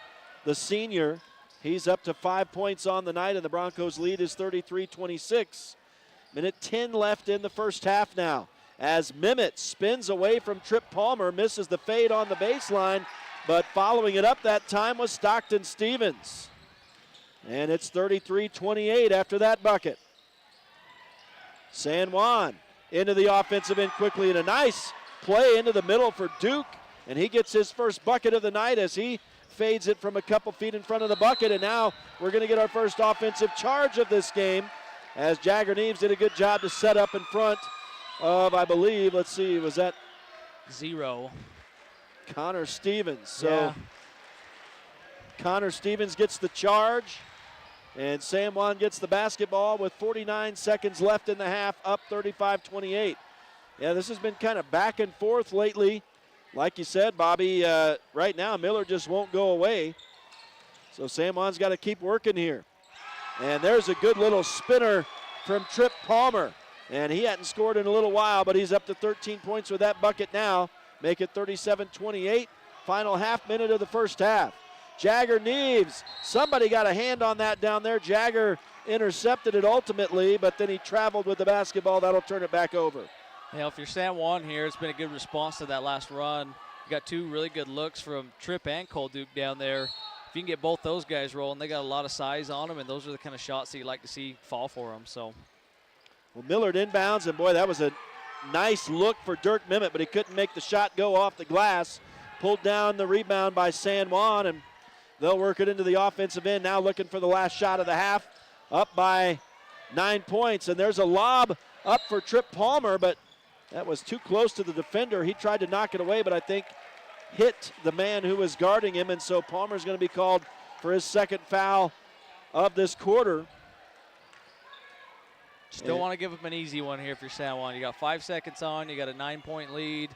the senior. He's up to 5 points on the night, and the Broncos' lead is 33-26. Minute 10 left in the first half now. As Mimmet spins away from Trip Palmer, misses the fade on the baseline, but following it up that time was Stockton Stevens. And it's 33-28 after that bucket. San Juan into the offensive end quickly, and a nice play into the middle for Duke, and he gets his first bucket of the night as he fades it from a couple feet in front of the bucket, and now we're going to get our first offensive charge of this game as Jagger Neves did a good job to set up in front of, I believe, let's see, was that 0? Connor Stevens. So yeah. Connor Stevens gets the charge, and San Juan gets the basketball with 49 seconds left in the half, up 35-28. Yeah, this has been kind of back and forth lately. Like you said, Bobby, right now Miller just won't go away. So San Juan's got to keep working here. And there's a good little spinner from Trip Palmer. And he hadn't scored in a little while, but he's up to 13 points with that bucket now. Make it 37-28. Final half minute of the first half. Jagger Neves, somebody got a hand on that down there. Jagger intercepted it ultimately, but then he traveled with the basketball. That'll turn it back over. Yeah, if you're San Juan here, it's been a good response to that last run. You got 2 really good looks from Trip and Cole Duke down there. If you can get both those guys rolling, they got a lot of size on them, and those are the kind of shots that you like to see fall for them. So, well, Millard inbounds, and boy, that was a nice look for Dirk Mimmet, but he couldn't make the shot go off the glass. Pulled down the rebound by San Juan, and they'll work it into the offensive end. Now looking for the last shot of the half, up by 9 points, and there's a lob up for Trip Palmer, but that was too close to the defender. He tried to knock it away, but I think hit the man who was guarding him, and so Palmer's going to be called for his second foul of this quarter. Just don't want to give up an easy one here if you're San Juan. You got 5 seconds on. You got a 9-point lead.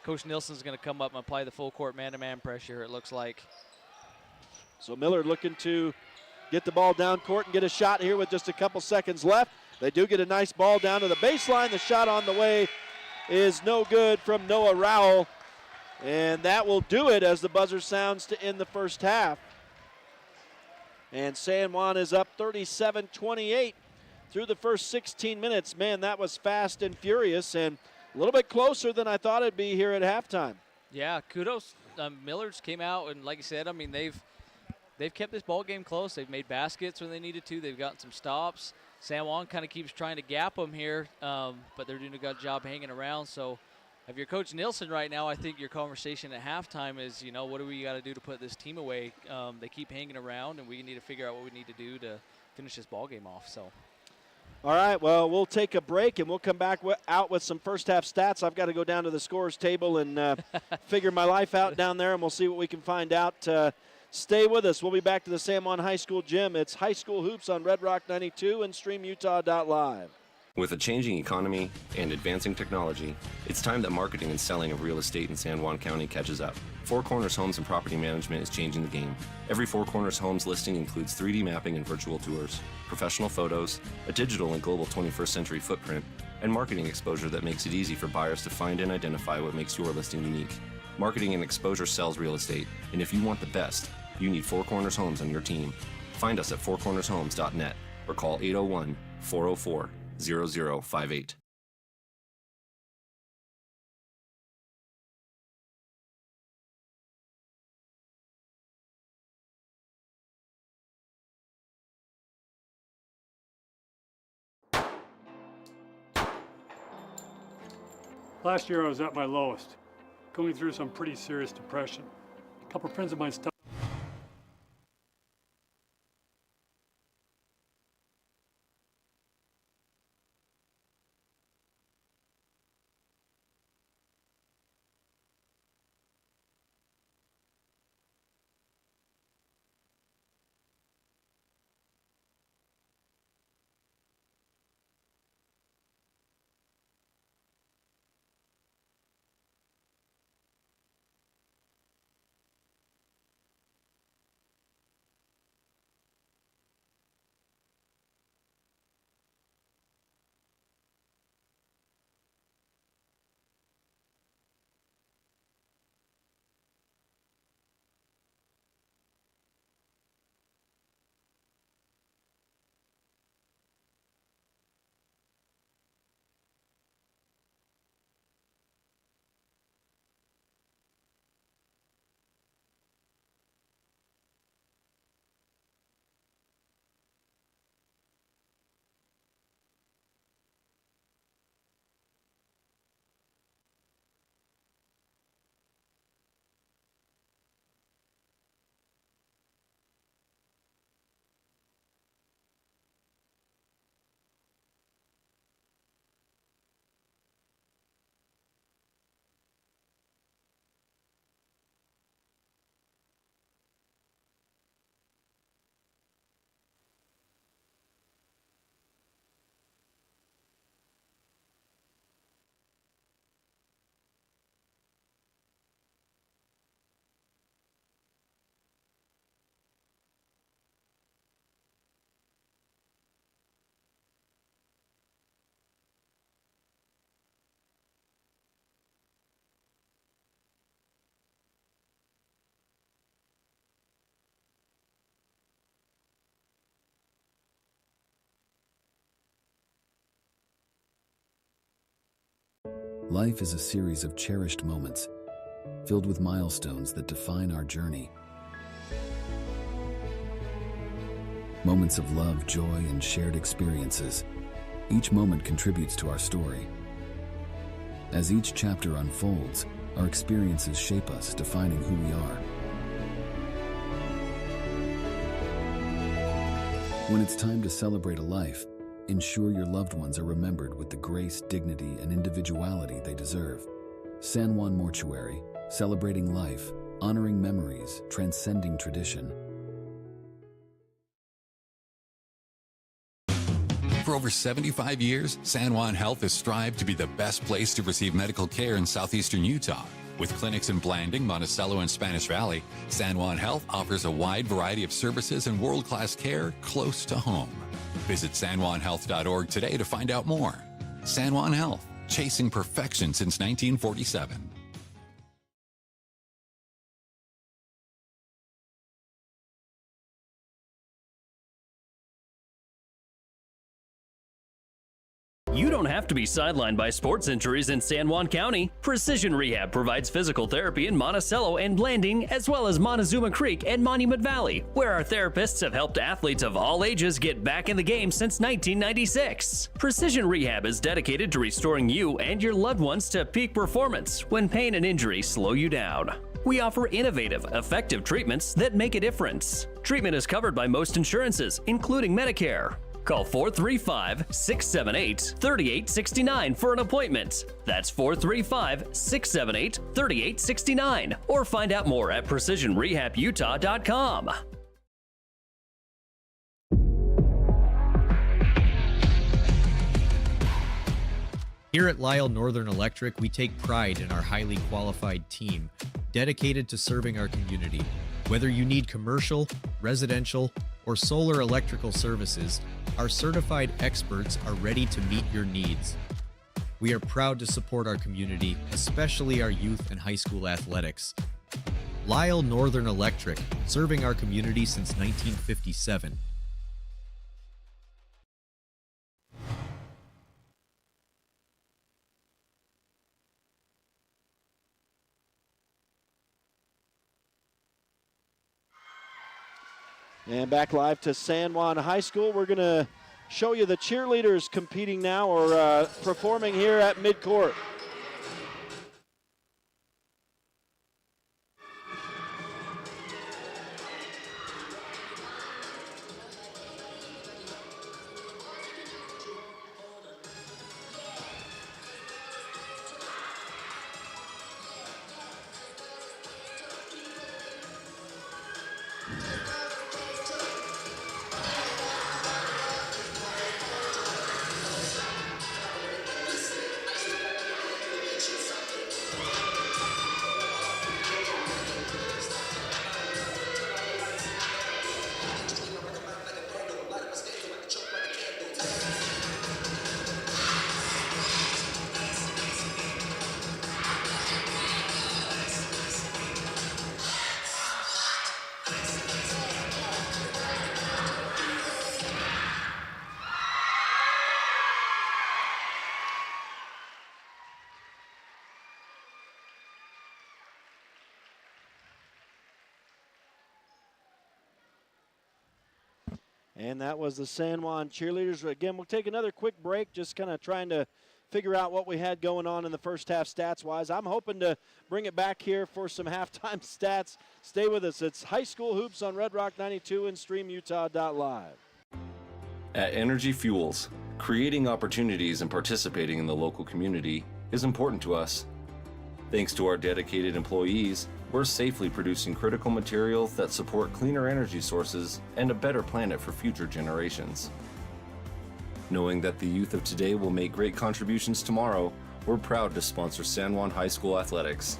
Coach Nilsson's going to come up and apply the full court man-to-man pressure, it looks like. So Millard looking to get the ball down court and get a shot here with just a couple seconds left. They do get a nice ball down to the baseline. The shot on the way is no good from Noah Rowell. And that will do it as the buzzer sounds to end the first half. And San Juan is up 37-28 through the first 16 minutes. Man, that was fast and furious and a little bit closer than I thought it'd be here at halftime. Yeah, kudos. Millards came out, and like you said, I mean, they've kept this ball game close. They've made baskets when they needed to. They've gotten some stops. San Juan kind of keeps trying to gap them here, but they're doing a good job hanging around. So if you're Coach Nilsson right now, I think your conversation at halftime is, what do we got to do to put this team away? They keep hanging around, and we need to figure out what we need to do to finish this ball game off. So. All right, well, we'll take a break, and we'll come back out with some first-half stats. I've got to go down to the scores table and figure my life out down there, and we'll see what we can find out. Stay with us. We'll be back to the San Juan High School gym. It's High School Hoops on Red Rock 92 and StreamUtah.Live. With a changing economy and advancing technology, it's time that marketing and selling of real estate in San Juan County catches up. Four Corners Homes and Property Management is changing the game. Every Four Corners Homes listing includes 3D mapping and virtual tours, professional photos, a digital and global 21st century footprint, and marketing exposure that makes it easy for buyers to find and identify what makes your listing unique. Marketing and exposure sells real estate, and if you want the best, you need Four Corners Homes on your team. Find us at fourcornershomes.net or call 801-404-0058. Last year I was at my lowest, going through some pretty serious depression. A couple friends of mine stopped. Life is a series of cherished moments, filled with milestones that define our journey. Moments of love, joy, and shared experiences. Each moment contributes to our story. As each chapter unfolds, our experiences shape us, defining who we are. When it's time to celebrate a life, ensure your loved ones are remembered with the grace, dignity, and individuality they deserve. San Juan Mortuary, celebrating life, honoring memories, transcending tradition. For over 75 years, San Juan Health has strived to be the best place to receive medical care in southeastern Utah. With clinics in Blanding, Monticello, and Spanish Valley, San Juan Health offers a wide variety of services and world-class care close to home. Visit sanjuanhealth.org today to find out more. San Juan Health, chasing perfection since 1947. You don't have to be sidelined by sports injuries in San Juan County. Precision Rehab provides physical therapy in Monticello and Blanding, as well as Montezuma Creek and Monument Valley, where our therapists have helped athletes of all ages get back in the game since 1996. Precision Rehab is dedicated to restoring you and your loved ones to peak performance when pain and injury slow you down. We offer innovative, effective treatments that make a difference. Treatment is covered by most insurances, including Medicare. Call 435-678-3869 for an appointment. That's 435-678-3869. Or find out more at PrecisionRehabUtah.com. Here at Lyle Northern Electric, we take pride in our highly qualified team, dedicated to serving our community. Whether you need commercial, residential, or solar electrical services, our certified experts are ready to meet your needs. We are proud to support our community, especially our youth and high school athletics. Lyle Northern Electric, serving our community since 1957. And back live to San Juan High School. We're going to show you the cheerleaders competing now or performing here at midcourt. And that was the San Juan cheerleaders. Again, we'll take another quick break, just kind of trying to figure out what we had going on in the first half stats-wise. I'm hoping to bring it back here for some halftime stats. Stay with us. It's High School Hoops on Red Rock 92 and StreamUtah.Live. At Energy Fuels, creating opportunities and participating in the local community is important to us. Thanks to our dedicated employees, we're safely producing critical materials that support cleaner energy sources and a better planet for future generations. Knowing that the youth of today will make great contributions tomorrow, we're proud to sponsor San Juan High School athletics.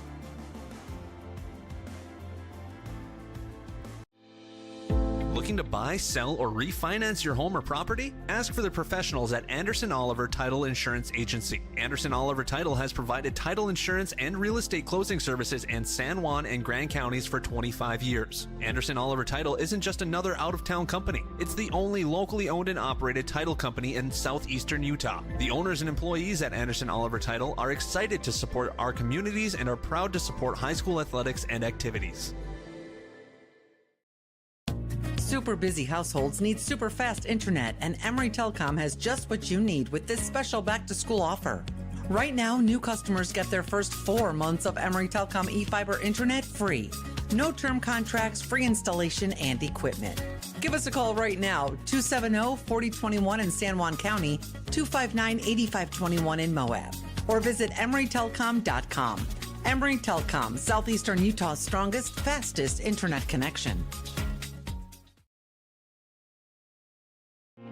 Looking to buy, sell, or refinance your home or property? Ask for the professionals at Anderson Oliver Title Insurance Agency. Anderson Oliver Title has provided title insurance and real estate closing services in San Juan and Grand counties for 25 years. Anderson Oliver Title isn't just another out-of-town company. It's the only locally owned and operated title company in southeastern Utah. The owners and employees at Anderson Oliver Title are excited to support our communities and are proud to support high school athletics and activities. Super busy households need super fast internet, and Emory Telecom has just what you need with this special back-to-school offer. Right now, new customers get their first 4 months of Emory Telecom eFiber internet free. No term contracts, free installation, and equipment. Give us a call right now, 270-4021 in San Juan County, 259-8521 in Moab, or visit EmoryTelecom.com. Emory Telecom, Southeastern Utah's strongest, fastest internet connection.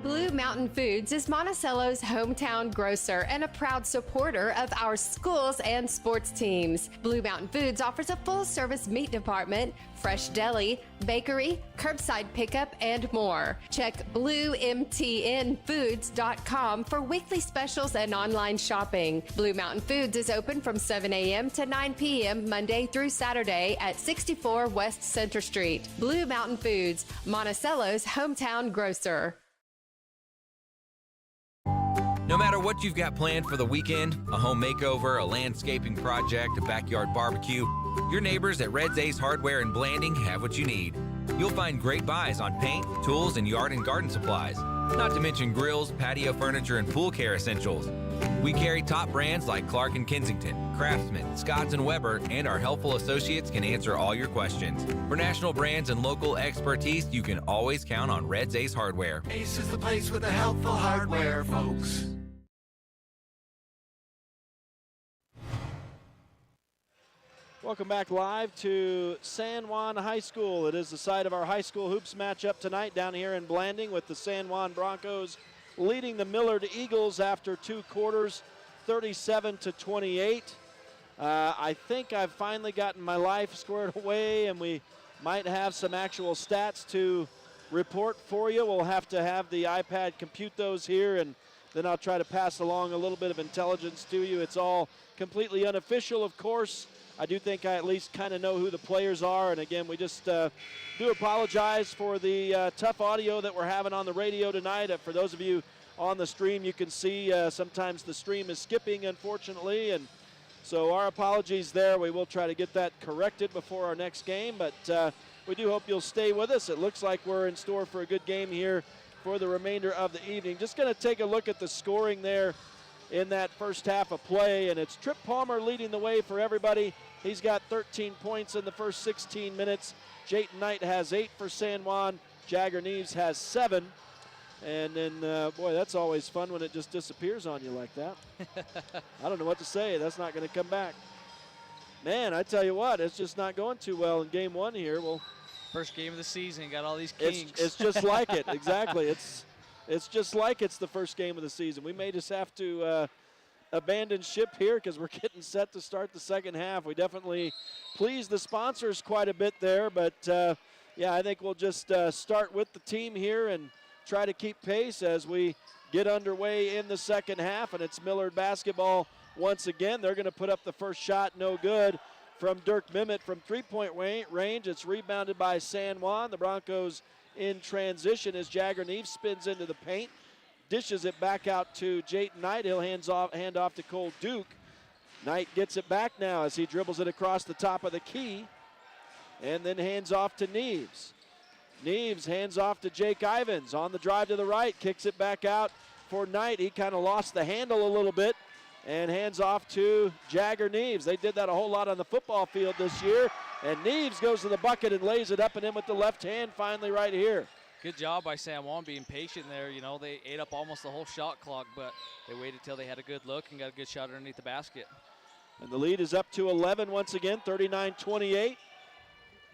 Blue Mountain Foods is Monticello's hometown grocer and a proud supporter of our schools and sports teams. Blue Mountain Foods offers a full-service meat department, fresh deli, bakery, curbside pickup, and more. Check BlueMTNFoods.com for weekly specials and online shopping. Blue Mountain Foods is open from 7 a.m. to 9 p.m. Monday through Saturday at 64 West Center Street. Blue Mountain Foods, Monticello's hometown grocer. No matter what you've got planned for the weekend, a home makeover, a landscaping project, a backyard barbecue, your neighbors at Red's Ace Hardware in Blanding have what you need. You'll find great buys on paint, tools, and yard and garden supplies. Not to mention grills, patio furniture, and pool care essentials. We carry top brands like Clark & Kensington, Craftsman, Scotts & Weber, and our helpful associates can answer all your questions. For national brands and local expertise, you can always count on Red's Ace Hardware. Ace is the place with the helpful hardware, folks. Welcome back live to San Juan High School. It is the site of our high school hoops matchup tonight down here in Blanding, with the San Juan Broncos leading the Millard Eagles after 2 quarters, 37-28. I think I've finally gotten my life squared away, and we might have some actual stats to report for you. We'll have to have the iPad compute those here, and then I'll try to pass along a little bit of intelligence to you. It's all completely unofficial, of course. I do think I at least kind of know who the players are. And again, we just do apologize for the tough audio that we're having on the radio tonight. For those of you on the stream, you can see sometimes the stream is skipping, unfortunately. And so our apologies there. We will try to get that corrected before our next game. But we do hope you'll stay with us. It looks like we're in store for a good game here for the remainder of the evening. Just going to take a look at the scoring there in that first half of play. And it's Trip Palmer leading the way for everybody. He's got 13 points in the first 16 minutes. Jayton Knight has 8 for San Juan. Jagger Neves has 7. And then, boy, that's always fun when it just disappears on you like that. I don't know what to say. That's not going to come back. Man, I tell you what, it's just not going too well in game 1 here. Well, first game of the season, got all these kinks. It's just like it, exactly. It's just like it's the first game of the season. We may just have to abandon ship here because we're getting set to start the second half. We definitely pleased the sponsors quite a bit there, but yeah, I think we'll just start with the team here and try to keep pace as we get underway in the second half. And it's Millard basketball once again. They're going to put up the first shot, no good, from Dirk Mimmet from three-point range. It's rebounded by San Juan. The Broncos in transition as Jagger Neves spins into the paint. Dishes it back out to Jayton Knight. He'll hand off to Cole Duke. Knight gets it back now as he dribbles it across the top of the key and then hands off to Neves. Neves hands off to Jake Ivins on the drive to the right, kicks it back out for Knight. He kind of lost the handle a little bit and hands off to Jagger Neves. They did that a whole lot on the football field this year, and Neves goes to the bucket and lays it up and in with the left hand finally right here. Good job by San Juan being patient there. You know, they ate up almost the whole shot clock, but they waited till they had a good look and got a good shot underneath the basket. And the lead is up to 11 once again, 39-28.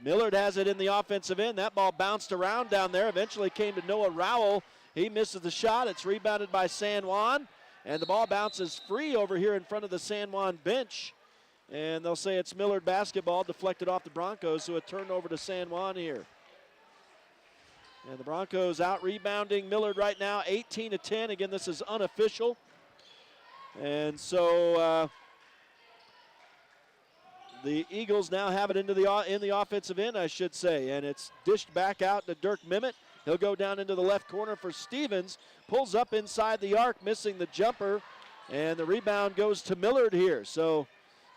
Millard has it in the offensive end. That ball bounced around down there, eventually came to Noah Rowell. He misses the shot. It's rebounded by San Juan, and the ball bounces free over here in front of the San Juan bench. And they'll say it's Millard basketball, deflected off the Broncos, so a turnover to San Juan here. And the Broncos out rebounding Millard right now, 18-10. Again, this is unofficial. And so the Eagles now have it in the offensive end, I should say. And it's dished back out to Dirk Mimmet. He'll go down into the left corner for Stevens. Pulls up inside the arc, missing the jumper. And the rebound goes to Millard here. So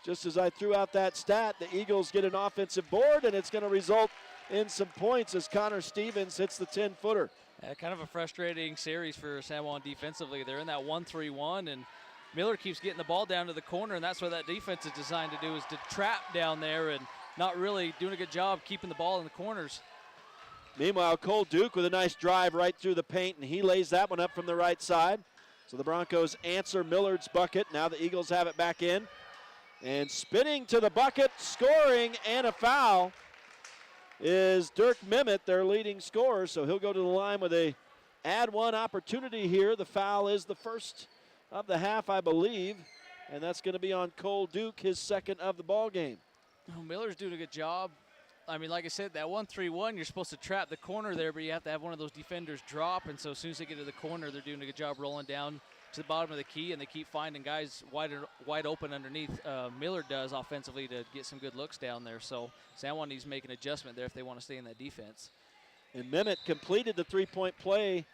just as I threw out that stat, the Eagles get an offensive board, and it's going to result in some points as Connor Stevens hits the 10-footer. Kind of a frustrating series for San Juan defensively. They're in that 1-3-1, and Miller keeps getting the ball down to the corner, and that's what that defense is designed to do, is to trap down there and not really doing a good job keeping the ball in the corners. Meanwhile, Cole Duke with a nice drive right through the paint, and he lays that one up from the right side. So the Broncos answer Millard's bucket. Now the Eagles have it back in. And spinning to the bucket, scoring, and a foul is Dirk Mimmet, their leading scorer. So he'll go to the line with a add one opportunity here. The foul is the first of the half, I believe. And that's going to be on Cole Duke, his second of the ball game. Oh, Miller's doing a good job. I mean, like I said, that 1-3-1, you're supposed to trap the corner there, but you have to have one of those defenders drop. And so as soon as they get to the corner, they're doing a good job rolling down to the bottom of the key, and they keep finding guys wide open underneath. Millard does offensively to get some good looks down there. So San Juan needs to make an adjustment there if they want to stay in that defense. And Mimmet completed the three-point play.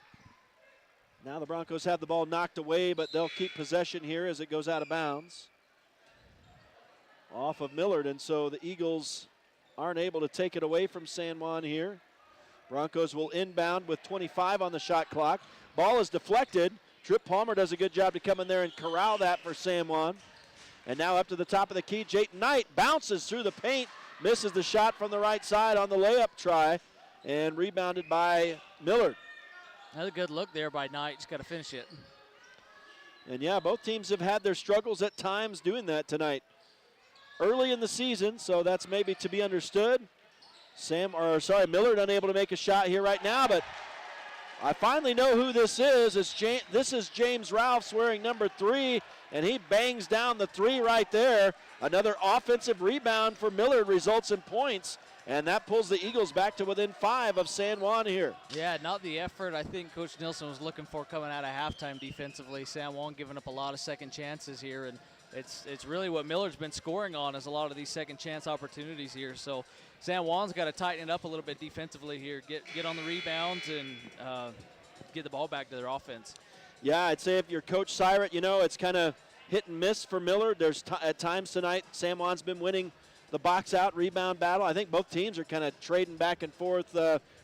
Now the Broncos have the ball knocked away, but they'll keep possession here as it goes out of bounds off of Millard. And so the Eagles aren't able to take it away from San Juan here. Broncos will inbound with 25 on the shot clock. Ball is deflected. Trip Palmer does a good job to come in there and corral that for San Juan. And now up to the top of the key, Jayton Knight bounces through the paint, misses the shot from the right side on the layup try, and rebounded by Millard. Another good look there by Knight. Just got to finish it. And yeah, both teams have had their struggles at times doing that tonight. Early in the season, so that's maybe to be understood. Millard unable to make a shot here right now, but I finally know who this is. This is James Ralphs wearing number 3, and he bangs down the 3 right there. Another offensive rebound for Millard results in points, and that pulls the Eagles back to within 5 of San Juan here. Yeah, not the effort I think Coach Nilsson was looking for coming out of halftime defensively. San Juan giving up a lot of second chances here, and it's really what Millard's been scoring on is a lot of these second chance opportunities here. So San Juan's got to tighten it up a little bit defensively here, get on the rebounds and get the ball back to their offense. Yeah, I'd say if you're Coach Syrett, it's kind of hit and miss for Millard. There's at times tonight San Juan's been winning the box out rebound battle. I think both teams are kind of trading back and forth,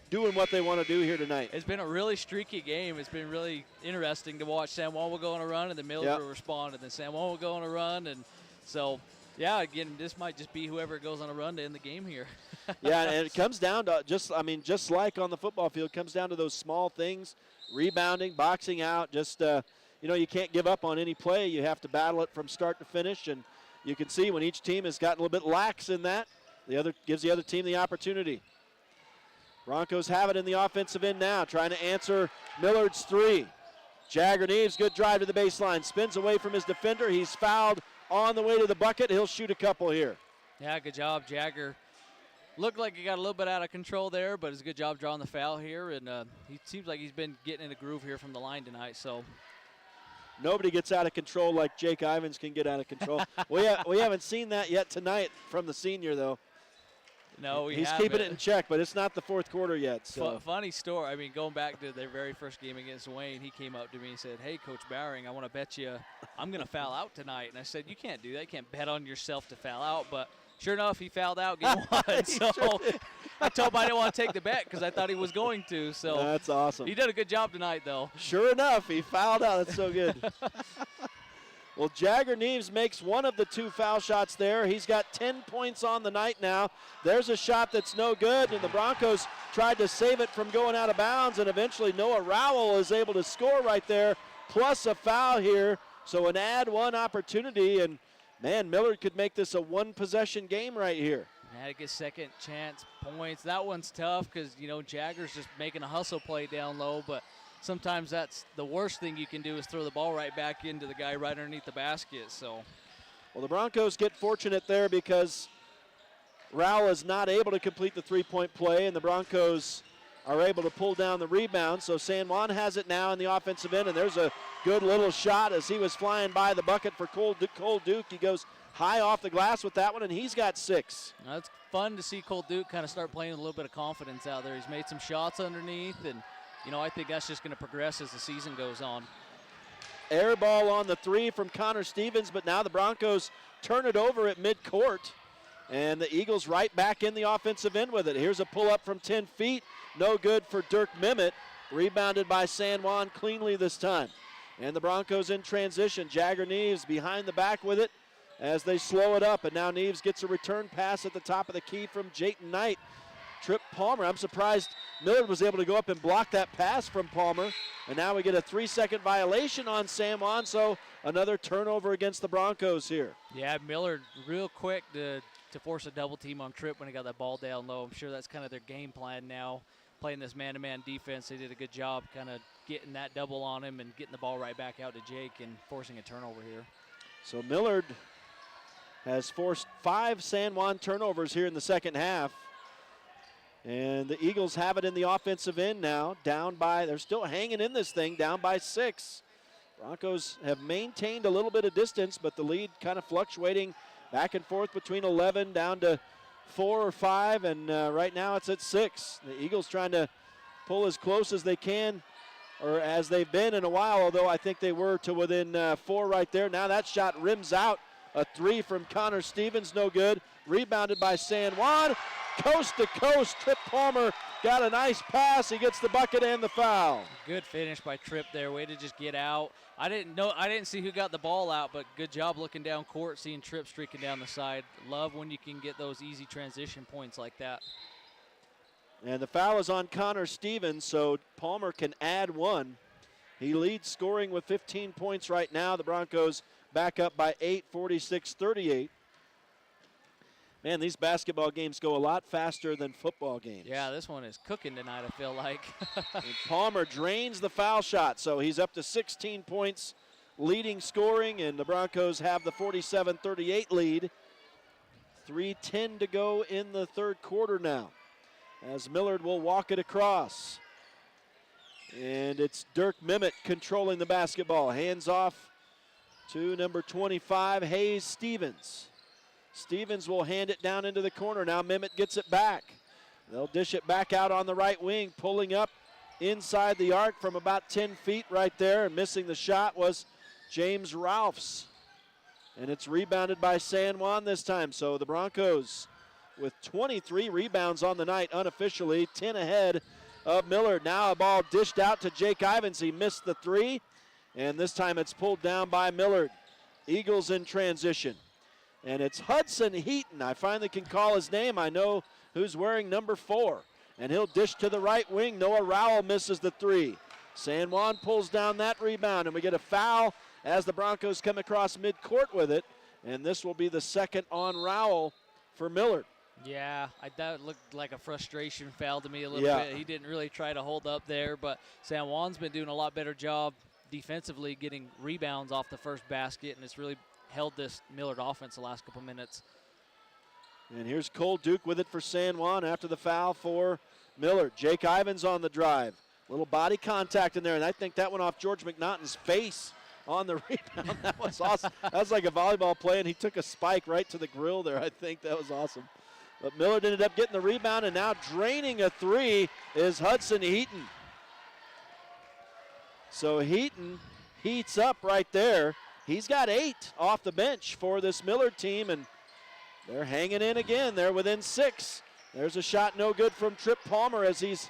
doing what they want to do here tonight. It's been a really streaky game. It's been really interesting to watch. San Juan will go on a run, and then Millard will respond, and then San Juan will go on a run. And so, yeah, again, this might just be whoever goes on a run to end the game here. Yeah, and it comes down to just like on the football field, it comes down to those small things, rebounding, boxing out. Just, you can't give up on any play. You have to battle it from start to finish, and you can see when each team has gotten a little bit lax in that, gives the other team the opportunity. Broncos have it in the offensive end now, trying to answer Millard's 3. Jagger Neves, good drive to the baseline, spins away from his defender. He's fouled on the way to the bucket. He'll shoot a couple here. Yeah, good job, Jagger. Looked like he got a little bit out of control there, but it's a good job drawing the foul here, and he seems like he's been getting in a groove here from the line tonight. So nobody gets out of control like Jake Ivins can get out of control. we haven't seen that yet tonight from the senior, though. No, he's keeping it in check, but it's not the fourth quarter yet. So. Funny story. I mean, going back to their very first game against Wayne, he came up to me and said, "Hey, Coach Bowering, I want to bet you I'm going to foul out tonight." And I said, "You can't do that. You can't bet on yourself to foul out." But sure enough, he fouled out game 1. So I told him I didn't want to take the bet because I thought he was going to. So that's awesome. He did a good job tonight, though. Sure enough, he fouled out. That's so good. Well, Jagger Neves makes one of the 2 foul shots there. He's got 10 points on the night now. There's a shot that's no good, and the Broncos tried to save it from going out of bounds, and eventually Noah Rowell is able to score right there, plus a foul here. So an add 1 opportunity, and, man, Millard could make this a 1-possession game right here. Had to get second chance points. That one's tough because, Jagger's just making a hustle play down low, but sometimes that's the worst thing you can do is throw the ball right back into the guy right underneath the basket. So, well, the Broncos get fortunate there because Rowell is not able to complete the 3-point play, and the Broncos are able to pull down the rebound. So San Juan has it now in the offensive end, and there's a good little shot as he was flying by the bucket for Cole Duke. He goes high off the glass with that one, and he's got 6. Now, it's fun to see Cole Duke kind of start playing with a little bit of confidence out there. He's made some shots underneath, and I think that's just going to progress as the season goes on. Air ball on the 3 from Connor Stevens, but now the Broncos turn it over at midcourt, and the Eagles right back in the offensive end with it. Here's a pull-up from 10 feet. No good for Dirk Mimmet. Rebounded by San Juan cleanly this time. And the Broncos in transition. Jagger Neves behind the back with it as they slow it up, and now Neves gets a return pass at the top of the key from Jayton Knight. Trip Palmer. I'm surprised Millard was able to go up and block that pass from Palmer. And now we get a 3-second violation on San Juan, so another turnover against the Broncos here. Yeah, Millard real quick to force a double team on Trip when he got that ball down low. I'm sure that's kind of their game plan now, playing this man-to-man defense. They did a good job kind of getting that double on him and getting the ball right back out to Jake and forcing a turnover here. So Millard has forced 5 San Juan turnovers here in the second half. And the Eagles have it in the offensive end now, they're still hanging in this thing, down by 6. Broncos have maintained a little bit of distance, but the lead kind of fluctuating back and forth between 11 down to 4 or 5, and right now it's at 6. The Eagles trying to pull as close as they can, or as they've been in a while, although I think they were to within 4 right there. Now that shot rims out. A 3 from Connor Stevens, no good. Rebounded by San Juan. coast to coast. Trip Palmer got a nice pass. He gets the bucket and the foul. Good finish by Tripp there. Way to just get out. I didn't see who got the ball out, but good job looking down court, seeing Tripp streaking down the side. Love when you can get those easy transition points like that. And the foul is on Connor Stevens, so Palmer can add one. He leads scoring with 15 points right now. The Broncos back up by 8, 46-38. Man, these basketball games go a lot faster than football games. Yeah, this one is cooking tonight, I feel like. And Palmer drains the foul shot, so he's up to 16 points, leading scoring, and the Broncos have the 47-38 lead. 3:10 to go in the third quarter now, as Millard will walk it across. And it's Dirk Mimmitt controlling the basketball. Hands off to number 25, Hayes Stevens. Stevens will hand it down into the corner. Now Mimmitt gets it back. They'll dish it back out on the right wing, pulling up inside the arc from about 10 feet right there, and missing the shot was James Ralphs. And it's rebounded by San Juan this time. So the Broncos with 23 rebounds on the night unofficially, 10 ahead of Millard. Now a ball dished out to Jake Ivins. He missed the three, and this time it's pulled down by Millard. Eagles in transition. And it's Hudson Heaton. I finally can call his name. I know who's wearing number 4. And he'll dish to the right wing. Noah Rowell misses the three. San Juan pulls down that rebound, and we get a foul as the Broncos come across midcourt with it. And this will be the second on Rowell for Millard. Yeah, that looked like a frustration foul to me a little bit. He didn't really try to hold up there, but San Juan's been doing a lot better job defensively getting rebounds off the first basket, and it's really held this Millard offense the last couple minutes. And here's Cole Duke with it for San Juan after the foul for Millard. Jake Ivins on the drive. Little body contact in there, and I think that went off George McNaughton's face on the rebound. That was awesome. That was like a volleyball play, and he took a spike right to the grill there. I think that was awesome. But Millard ended up getting the rebound, and now draining a three is Hudson Heaton. So Heaton heats up right there. He's got 8 off the bench for this Millard team, and they're hanging in again. They're within 6. There's a shot no good from Trip Palmer as he's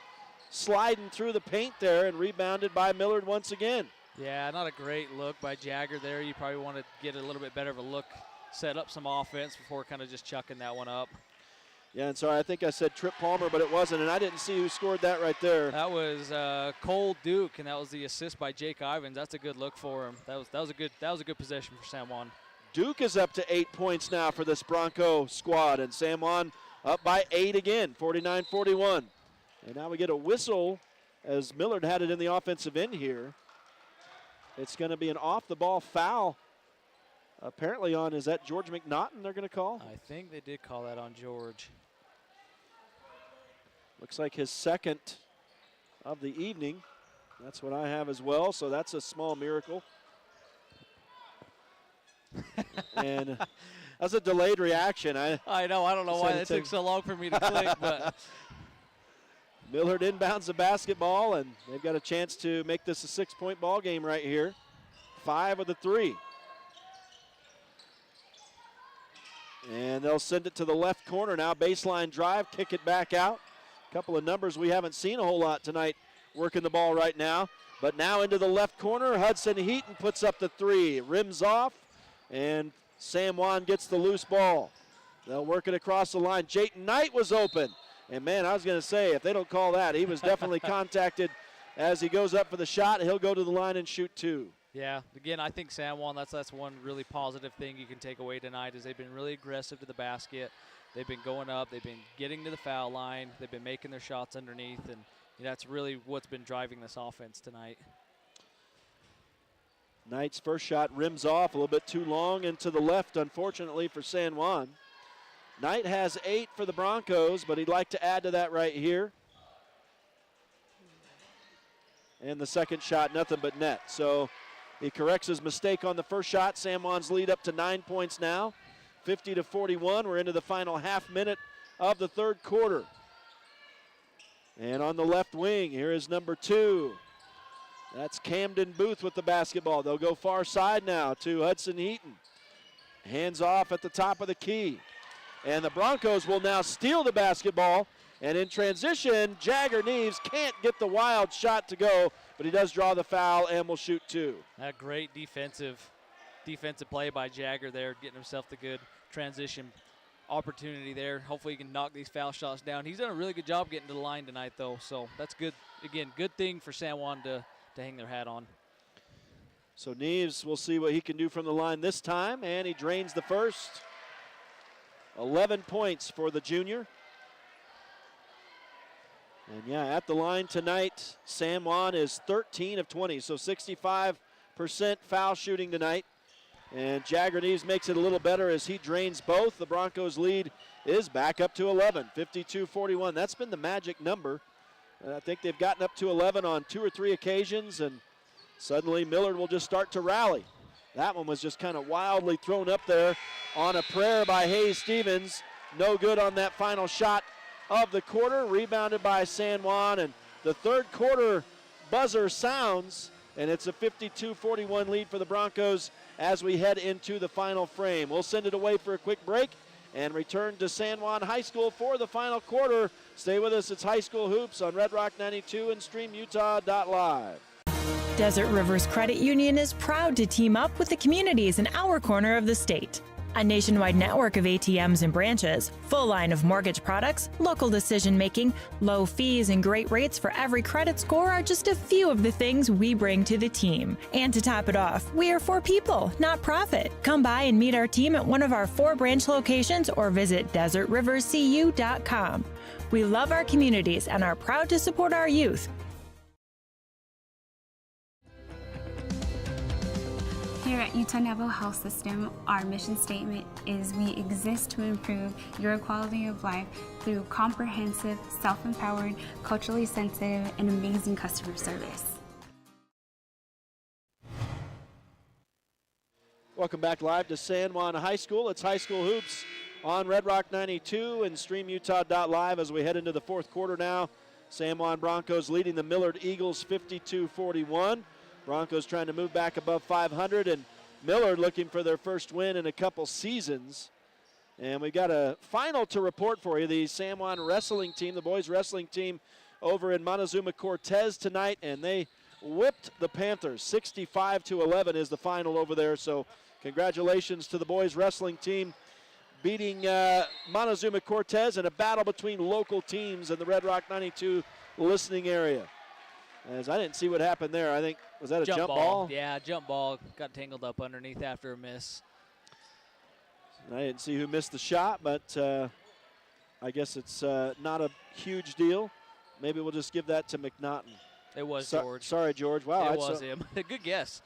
sliding through the paint there, and rebounded by Millard once again. Yeah, not a great look by Jagger there. You probably want to get a little bit better of a look, set up some offense before kind of just chucking that one up. Yeah, and sorry, I think I said Trip Palmer, but it wasn't, and I didn't see who scored that right there. That was Cole Duke, and that was the assist by Jake Ivins. That's a good look for him. That was a good possession for San Juan. Duke is up to 8 points now for this Bronco squad, and San Juan up by 8 again, 49-41. And now we get a whistle as Millard had it in the offensive end here. It's going to be an off-the-ball foul. Apparently on, is that George McNaughton they're going to call? I think they did call that on George. Looks like his second of the evening. That's what I have as well, so that's a small miracle. And that's a delayed reaction. I know. I don't know why it took so long for me to click, but Millard inbounds the basketball, and they've got a chance to make this a 6-point ball game right here. 5 of the 3. And they'll send it to the left corner now. Baseline drive, kick it back out. A couple of numbers we haven't seen a whole lot tonight working the ball right now. But now into the left corner, Hudson Heaton puts up the 3. Rims off, and San Juan gets the loose ball. They'll work it across the line. Jayton Knight was open. And, man, I was going to say, if they don't call that, he was definitely contacted as he goes up for the shot. He'll go to the line and shoot 2. Yeah, again, I think San Juan, that's one really positive thing you can take away tonight is they've been really aggressive to the basket. They've been going up. They've been getting to the foul line. They've been making their shots underneath, and that's really what's been driving this offense tonight. Knight's first shot rims off a little bit too long and to the left, unfortunately, for San Juan. Knight has 8 for the Broncos, but he'd like to add to that right here. And the second shot, nothing but net. So he corrects his mistake on the first shot. San Juan's lead up to 9 points now, 50-41. We're into the final half minute of the third quarter. And on the left wing, here is number 2. That's Camden Booth with the basketball. They'll go far side now to Hudson Heaton. Hands off at the top of the key. And the Broncos will now steal the basketball. And in transition, Jagger Neves can't get the wild shot to go, but he does draw the foul and will shoot 2. That great defensive play by Jagger there, getting himself the good transition opportunity there. Hopefully he can knock these foul shots down. He's done a really good job getting to the line tonight, though, so that's good. Again, good thing for San Juan to hang their hat on. So Neves, we'll see what he can do from the line this time, and he drains the first. 11 points for the junior. And yeah, at the line tonight, San Juan is 13 of 20, so 65% foul shooting tonight. And Jagger Neves makes it a little better as he drains both. The Broncos' lead is back up to 11, 52-41. That's been the magic number. I think they've gotten up to 11 on 2 or 3 occasions, and suddenly Millard will just start to rally. That one was just kind of wildly thrown up there on a prayer by Hayes Stevens. No good on that final shot of the quarter, rebounded by San Juan, and the third quarter buzzer sounds, and it's a 52-41 lead for the Broncos as we head into the final frame. We'll send it away for a quick break and return to San Juan High School for the final quarter. Stay with us. It's High School Hoops on Red Rock 92 and StreamUtah.Live. Desert Rivers Credit Union is proud to team up with the communities in our corner of the state. A nationwide network of ATMs and branches, full line of mortgage products, local decision-making, low fees, and great rates for every credit score are just a few of the things we bring to the team. And to top it off, we are for people, not profit. Come by and meet our team at one of our 4 branch locations or visit desertriverscu.com. We love our communities and are proud to support our youth. Here at Utah Naval Health System, our mission statement is we exist to improve your quality of life through comprehensive, self-empowered, culturally sensitive, and amazing customer service. Welcome back live to San Juan High School. It's High School Hoops on Red Rock 92 and StreamUtah.Live as we head into the fourth quarter now. San Juan Broncos leading the Millard Eagles 52-41. Broncos trying to move back above 500, and Millard looking for their first win in a couple seasons. And we got a final to report for you. The San Juan wrestling team, the boys wrestling team over in Montezuma Cortez tonight, and they whipped the Panthers. 65-11 is the final over there. So congratulations to the boys wrestling team beating Montezuma Cortez in a battle between local teams in the Red Rock 92 listening area. As I didn't see what happened there. I think, was that a jump ball? Yeah, jump ball. Got tangled up underneath after a miss. I didn't see who missed the shot, but I guess it's not a huge deal. Maybe we'll just give that to McNaughton. It was George. Sorry, George. Wow, it was him. Good guess.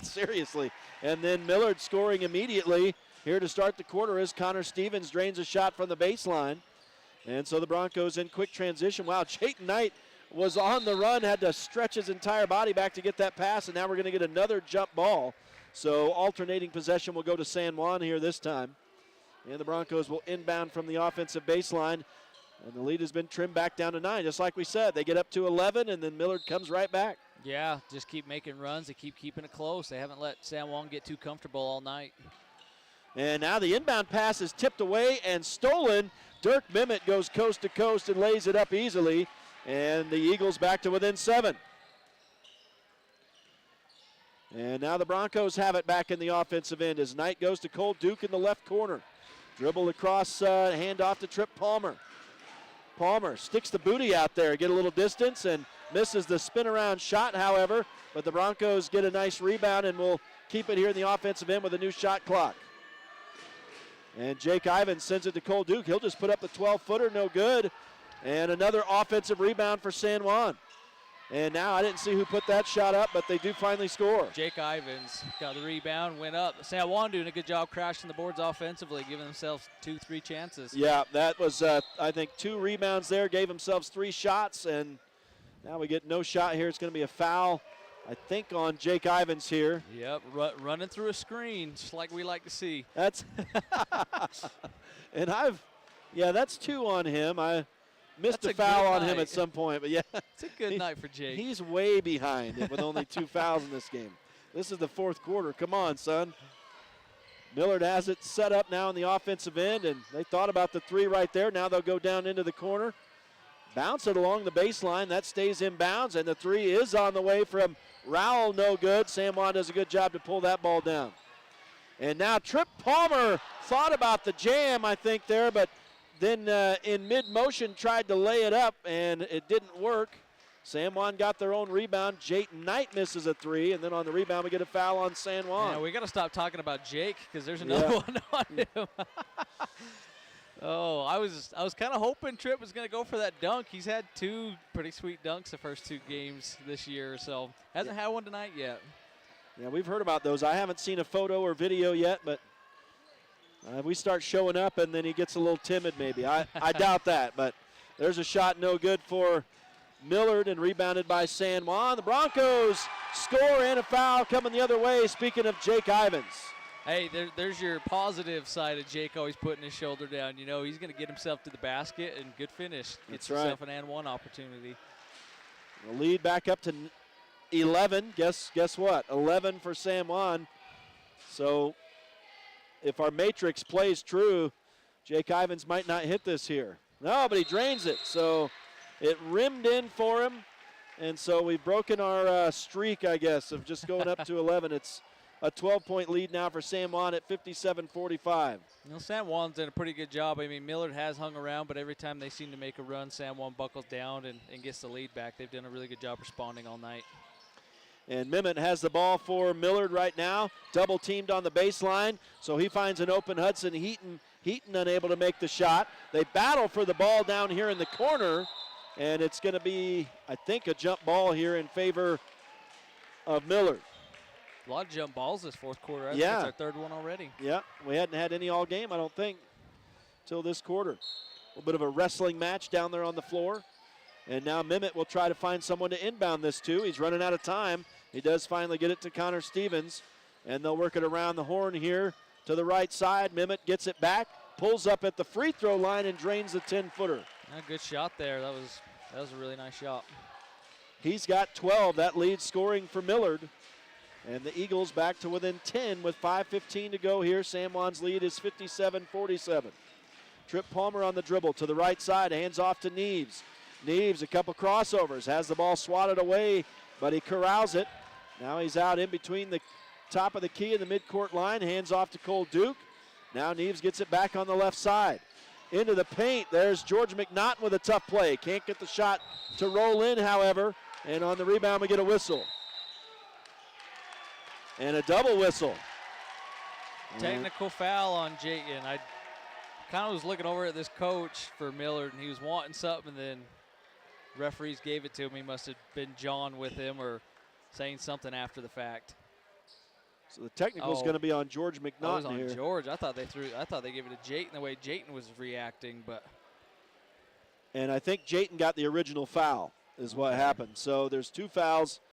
Seriously. And then Millard scoring immediately. Here to start the quarter is Connor Stevens drains a shot from the baseline. And so the Broncos in quick transition. Wow, Chayton Knight was on the run, had to stretch his entire body back to get that pass, and now we're going to get another jump ball. So alternating possession will go to San Juan here this time. And the Broncos will inbound from the offensive baseline. And the lead has been trimmed back down to 9. Just like we said, they get up to 11, and then Millard comes right back. Yeah, just keep making runs. They keep keeping it close. They haven't let San Juan get too comfortable all night. And now the inbound pass is tipped away and stolen. Dirk Mimmet goes coast to coast and lays it up easily. And the Eagles back to within 7. And now the Broncos have it back in the offensive end as Knight goes to Cole Duke in the left corner. Dribble across, handoff to Trip Palmer. Palmer sticks the booty out there, get a little distance, and misses the spin around shot, however. But the Broncos get a nice rebound and will keep it here in the offensive end with a new shot clock. And Jake Ivins sends it to Cole Duke. He'll just put up the 12-footer, no good. And another offensive rebound for San Juan. And now I didn't see who put that shot up, but they do finally score. Jake Ivins got the rebound, went up. San Juan doing a good job crashing the boards offensively, giving themselves 2-3 chances. Yeah, that was, I think, 2 rebounds there, gave themselves 3 shots, and now we get no shot here. It's going to be a foul, I think, on Jake Ivins here. Yep, running through a screen, just like we like to see. That's, and that's 2 on him. I missed a foul on him at some point, but yeah. It's a good night for Jake. He's way behind with only 2 fouls in this game. This is the fourth quarter. Come on, son. Millard has it set up now in the offensive end, and they thought about the three right there. Now they'll go down into the corner. Bounce it along the baseline. That stays in bounds, and the three is on the way from Rowell, no good. San Juan does a good job to pull that ball down. And now Trip Palmer thought about the jam, I think, there, but then in mid-motion tried to lay it up, and it didn't work. San Juan got their own rebound. Jayton Knight misses a three, and then on the rebound we get a foul on San Juan. Yeah, we got to stop talking about Jake because there's another one on him. Oh, I was kind of hoping Tripp was going to go for that dunk. He's had two pretty sweet dunks the first two games this year, so hasn't had one tonight yet. Yeah, we've heard about those. I haven't seen a photo or video yet, but we start showing up and then he gets a little timid maybe. I doubt that, but there's a shot no good for Millard and rebounded by San Juan. The Broncos score and a foul coming the other way, speaking of Jake Ivins. Hey, there's your positive side of Jake always putting his shoulder down. You know, he's going to get himself to the basket and good finish. Gets himself an and one opportunity. The lead back up to 11. Guess what? 11 for San Juan. So if our matrix plays true, Jake Ivins might not hit this here. No, but he drains it. So it rimmed in for him. And so we've broken our streak, I guess, of just going up to 11. It's a 12-point lead now for San Juan at 57-45. You know, San Juan's done a pretty good job. I mean, Millard has hung around, but every time they seem to make a run, San Juan buckles down and gets the lead back. They've done a really good job responding all night. And Mimmet has the ball for Millard right now. Double teamed on the baseline, so he finds an open Hudson Heaton. Heaton unable to make the shot. They battle for the ball down here in the corner, and it's going to be, I think, a jump ball here in favor of Millard. A lot of jump balls this fourth quarter. I think it's our third one already. Yeah, we hadn't had any all game, I don't think, till this quarter. A little bit of a wrestling match down there on the floor. And now Mimmet will try to find someone to inbound this to. He's running out of time. He does finally get it to Connor Stevens. And they'll work it around the horn here to the right side. Mimmet gets it back, pulls up at the free throw line and drains the 10-footer. A good shot there. That was a really nice shot. He's got 12. That leads scoring for Millard. And the Eagles back to within 10 with 5:15 to go here. San Juan's lead is 57-47. Trip Palmer on the dribble to the right side, hands off to Neves. Neves, a couple crossovers, has the ball swatted away, but he corrals it. Now he's out in between the top of the key and the midcourt line, hands off to Cole Duke. Now Neves gets it back on the left side. Into the paint, there's George McNaughton with a tough play. Can't get the shot to roll in, however, and on the rebound we get a whistle. And a double whistle. Technical foul on Jayton. I kind of was looking over at this coach for Millard, and he was wanting something, and then referees gave it to him. He must have been John with him or saying something after the fact. So the technical is going to be on George McNaughton on here. George. I thought they gave it to Jayton the way Jayton was reacting, but. And I think Jayton got the original foul is what happened. So there's two fouls